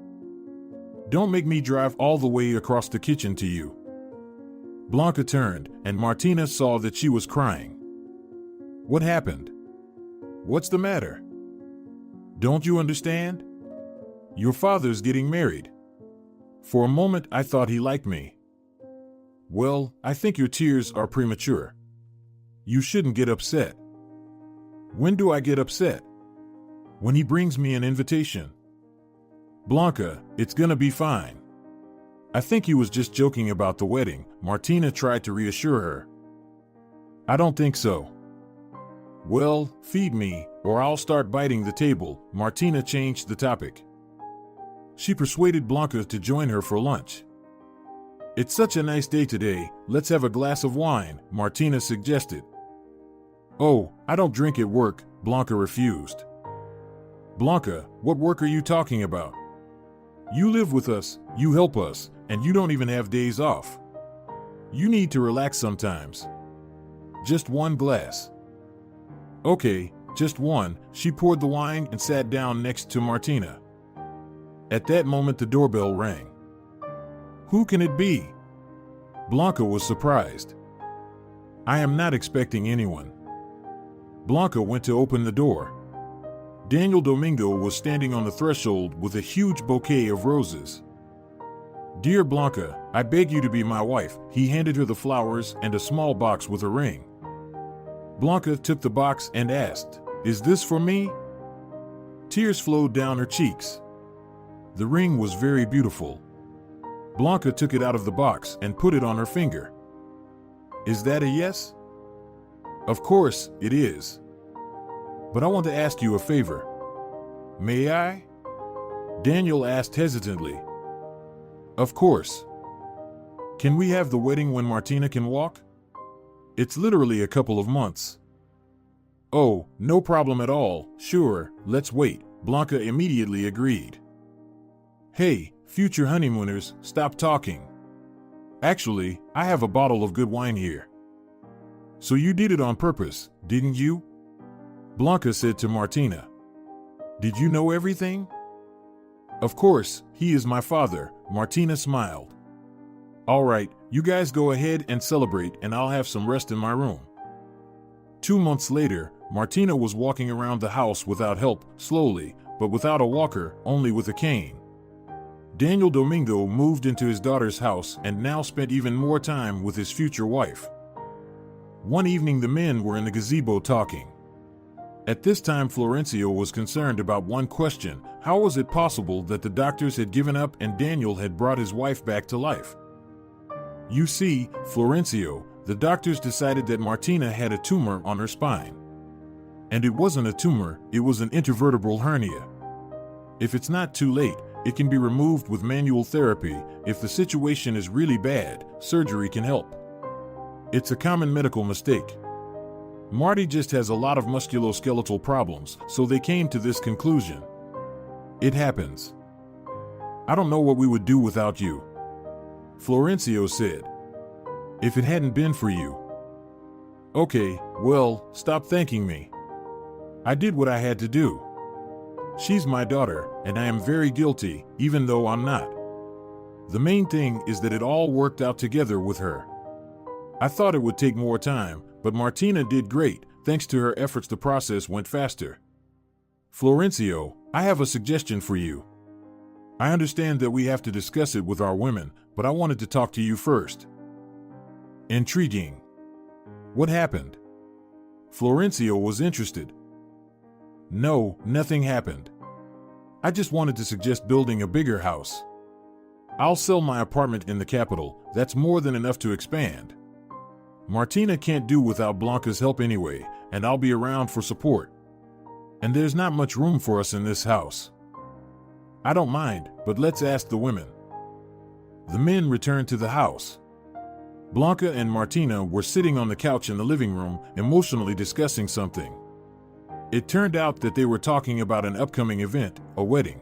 Don't make me drive all the way across the kitchen to you. Blanca turned, and Martina saw that she was crying. What happened? What's the matter? Don't you understand? Your father's getting married. For a moment I thought he liked me. Well, I think your tears are premature. You shouldn't get upset. When do I get upset? When he brings me an invitation. Blanca, it's gonna be fine. I think he was just joking about the wedding, Martina tried to reassure her. I don't think so. Well, feed me, or I'll start biting the table, Martina changed the topic. She persuaded Blanca to join her for lunch. "It's such a nice day today, let's have a glass of wine," Martina suggested. "Oh, I don't drink at work," Blanca refused. "Blanca, what work are you talking about? You live with us, you help us, and you don't even have days off. You need to relax sometimes. Just one glass." "Okay, just one." She poured the wine and sat down next to Martina. At that moment, the doorbell rang. "Who can it be?" Blanca was surprised. "I am not expecting anyone." Blanca went to open the door. Daniel Domingo was standing on the threshold with a huge bouquet of roses. "Dear Blanca, I beg you to be my wife." He handed her the flowers and a small box with a ring. Blanca took the box and asked, "Is this for me?" Tears flowed down her cheeks. The ring was very beautiful. Blanca took it out of the box and put it on her finger. "Is that a yes?" "Of course, it is. But I want to ask you a favor." "May I?" Daniel asked hesitantly. "Of course. Can we have the wedding when Martina can walk? It's literally a couple of months." "Oh, no problem at all. Sure, let's wait." Blanca immediately agreed. "Hey, future honeymooners, stop talking. Actually, I have a bottle of good wine here." "So you did it on purpose, didn't you?" Blanca said to Martina. "Did you know everything?" "Of course, he is my father." Martina smiled. "All right, you guys go ahead and celebrate, and I'll have some rest in my room." 2 months later, Martina was walking around the house without help, slowly, but without a walker, only with a cane. Daniel Domingo moved into his daughter's house and now spent even more time with his future wife. One evening, the men were in the gazebo talking. At this time, Florencio was concerned about one question: how was it possible that the doctors had given up and Daniel had brought his wife back to life? "You see, Florencio, the doctors decided that Martina had a tumor on her spine. And it wasn't a tumor, it was an intervertebral hernia. If it's not too late, it can be removed with manual therapy. If the situation is really bad, surgery can help. It's a common medical mistake. Marty just has a lot of musculoskeletal problems, so they came to this conclusion. It happens. I don't know what we would do without you." Florencio said. "If it hadn't been for you." "Okay, well, stop thanking me. I did what I had to do. She's my daughter, and I am very guilty, even though I'm not. The main thing is that it all worked out together with her. I thought it would take more time, but Martina did great. Thanks to her efforts, the process went faster. Florencio, I have a suggestion for you. I understand that we have to discuss it with our women, but I wanted to talk to you first." "Intriguing. What happened?" Florencio was interested. "No, nothing happened. I just wanted to suggest building a bigger house. I'll sell my apartment in the capital. That's more than enough to expand. Martina can't do without Blanca's help anyway, and I'll be around for support. And there's not much room for us in this house. I don't mind, but let's ask the women." The men returned to the house. Blanca and Martina were sitting on the couch in the living room, emotionally discussing something. It turned out that they were talking about an upcoming event, a wedding.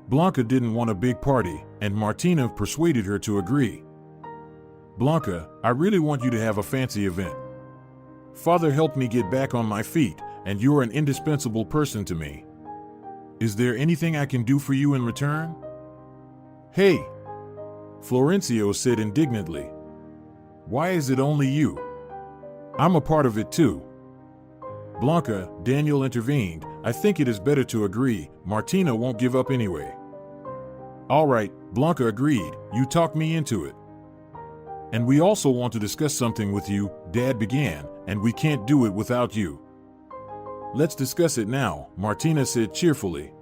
Blanca didn't want a big party, and Martina persuaded her to agree. "Blanca, I really want you to have a fancy event. Father helped me get back on my feet, and you're an indispensable person to me. Is there anything I can do for you in return?" "Hey!" Florencio said indignantly. "Why is it only you? I'm a part of it too." "Blanca," Daniel intervened, "I think it is better to agree. Martina won't give up anyway." "All right," Blanca agreed, "you talked me into it. And we also want to discuss something with you," Dad began, "and we can't do it without you." "Let's discuss it now," Martina said cheerfully.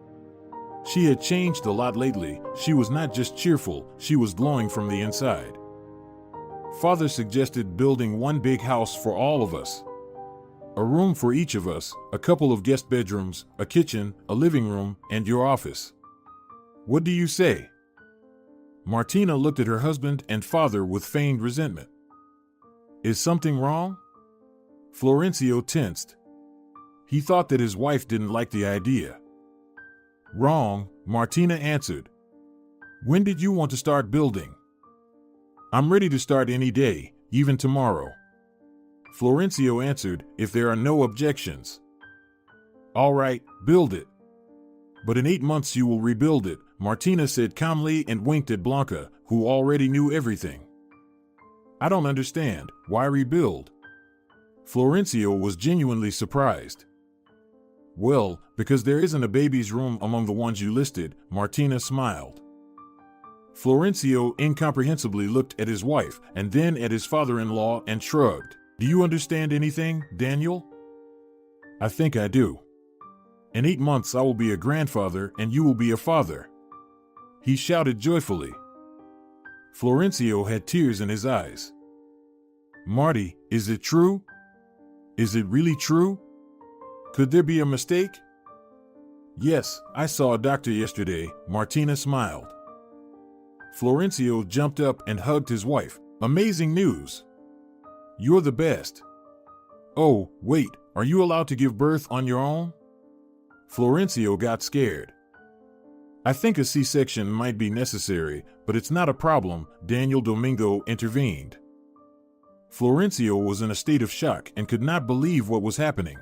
She had changed a lot lately. She was not just cheerful, she was glowing from the inside. "Father suggested building one big house for all of us. A room for each of us, a couple of guest bedrooms, a kitchen, a living room, and your office. What do you say? Martina looked at her husband and father with feigned resentment. Is something wrong? Florencio tensed. He thought that his wife didn't like the idea. Wrong, Martina answered. When did you want to start building? I'm ready to start any day, even tomorrow. Florencio answered, if there are no objections. All right, build it. But in 8 months you will rebuild it, Martina said calmly and winked at Blanca, who already knew everything. I don't understand, why rebuild? Florencio was genuinely surprised. Well, because there isn't a baby's room among the ones you listed, Martina smiled. Florencio incomprehensibly looked at his wife and then at his father-in-law and shrugged. Do you understand anything, Daniel? I think I do. In 8 months I will be a grandfather and you will be a father. He shouted joyfully. Florencio had tears in his eyes. Marty, is it true? Is it really true? Could there be a mistake? Yes, I saw a doctor yesterday, Martina smiled. Florencio jumped up and hugged his wife. Amazing news! You're the best. Oh, wait, are you allowed to give birth on your own? Florencio got scared. I think a C-section might be necessary, but it's not a problem, Daniel Domingo intervened. Florencio was in a state of shock and could not believe what was happening.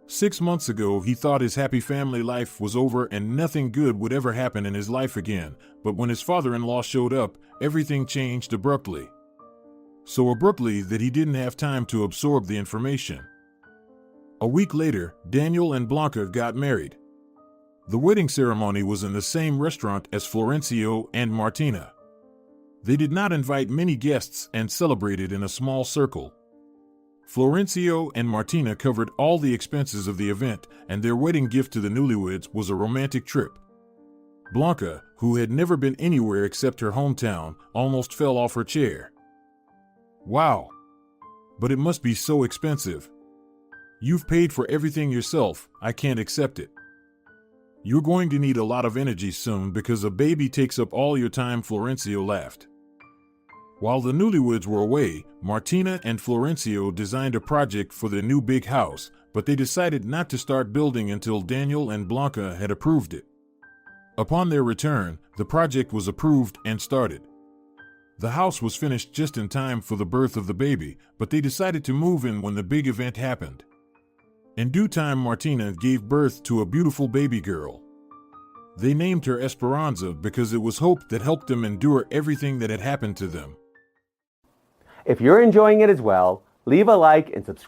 6 months ago, he thought his happy family life was over and nothing good would ever happen in his life again, but when his father-in-law showed up, everything changed abruptly. So abruptly that he didn't have time to absorb the information. A week later, Daniel and Blanca got married. The wedding ceremony was in the same restaurant as Florencio and Martina. They did not invite many guests and celebrated in a small circle. Florencio and Martina covered all the expenses of the event, and their wedding gift to the newlyweds was a romantic trip. Blanca, who had never been anywhere except her hometown, almost fell off her chair. Wow! But it must be so expensive. You've paid for everything yourself, I can't accept it. You're going to need a lot of energy soon because a baby takes up all your time, Florencio laughed. While the newlyweds were away, Martina and Florencio designed a project for their new big house, but they decided not to start building until Daniel and Blanca had approved it. Upon their return, the project was approved and started. The house was finished just in time for the birth of the baby, but they decided to move in when the big event happened. In due time, Martina gave birth to a beautiful baby girl. They named her Esperanza because it was hope that helped them endure everything that had happened to them. If you're enjoying it as well, leave a like and subscribe.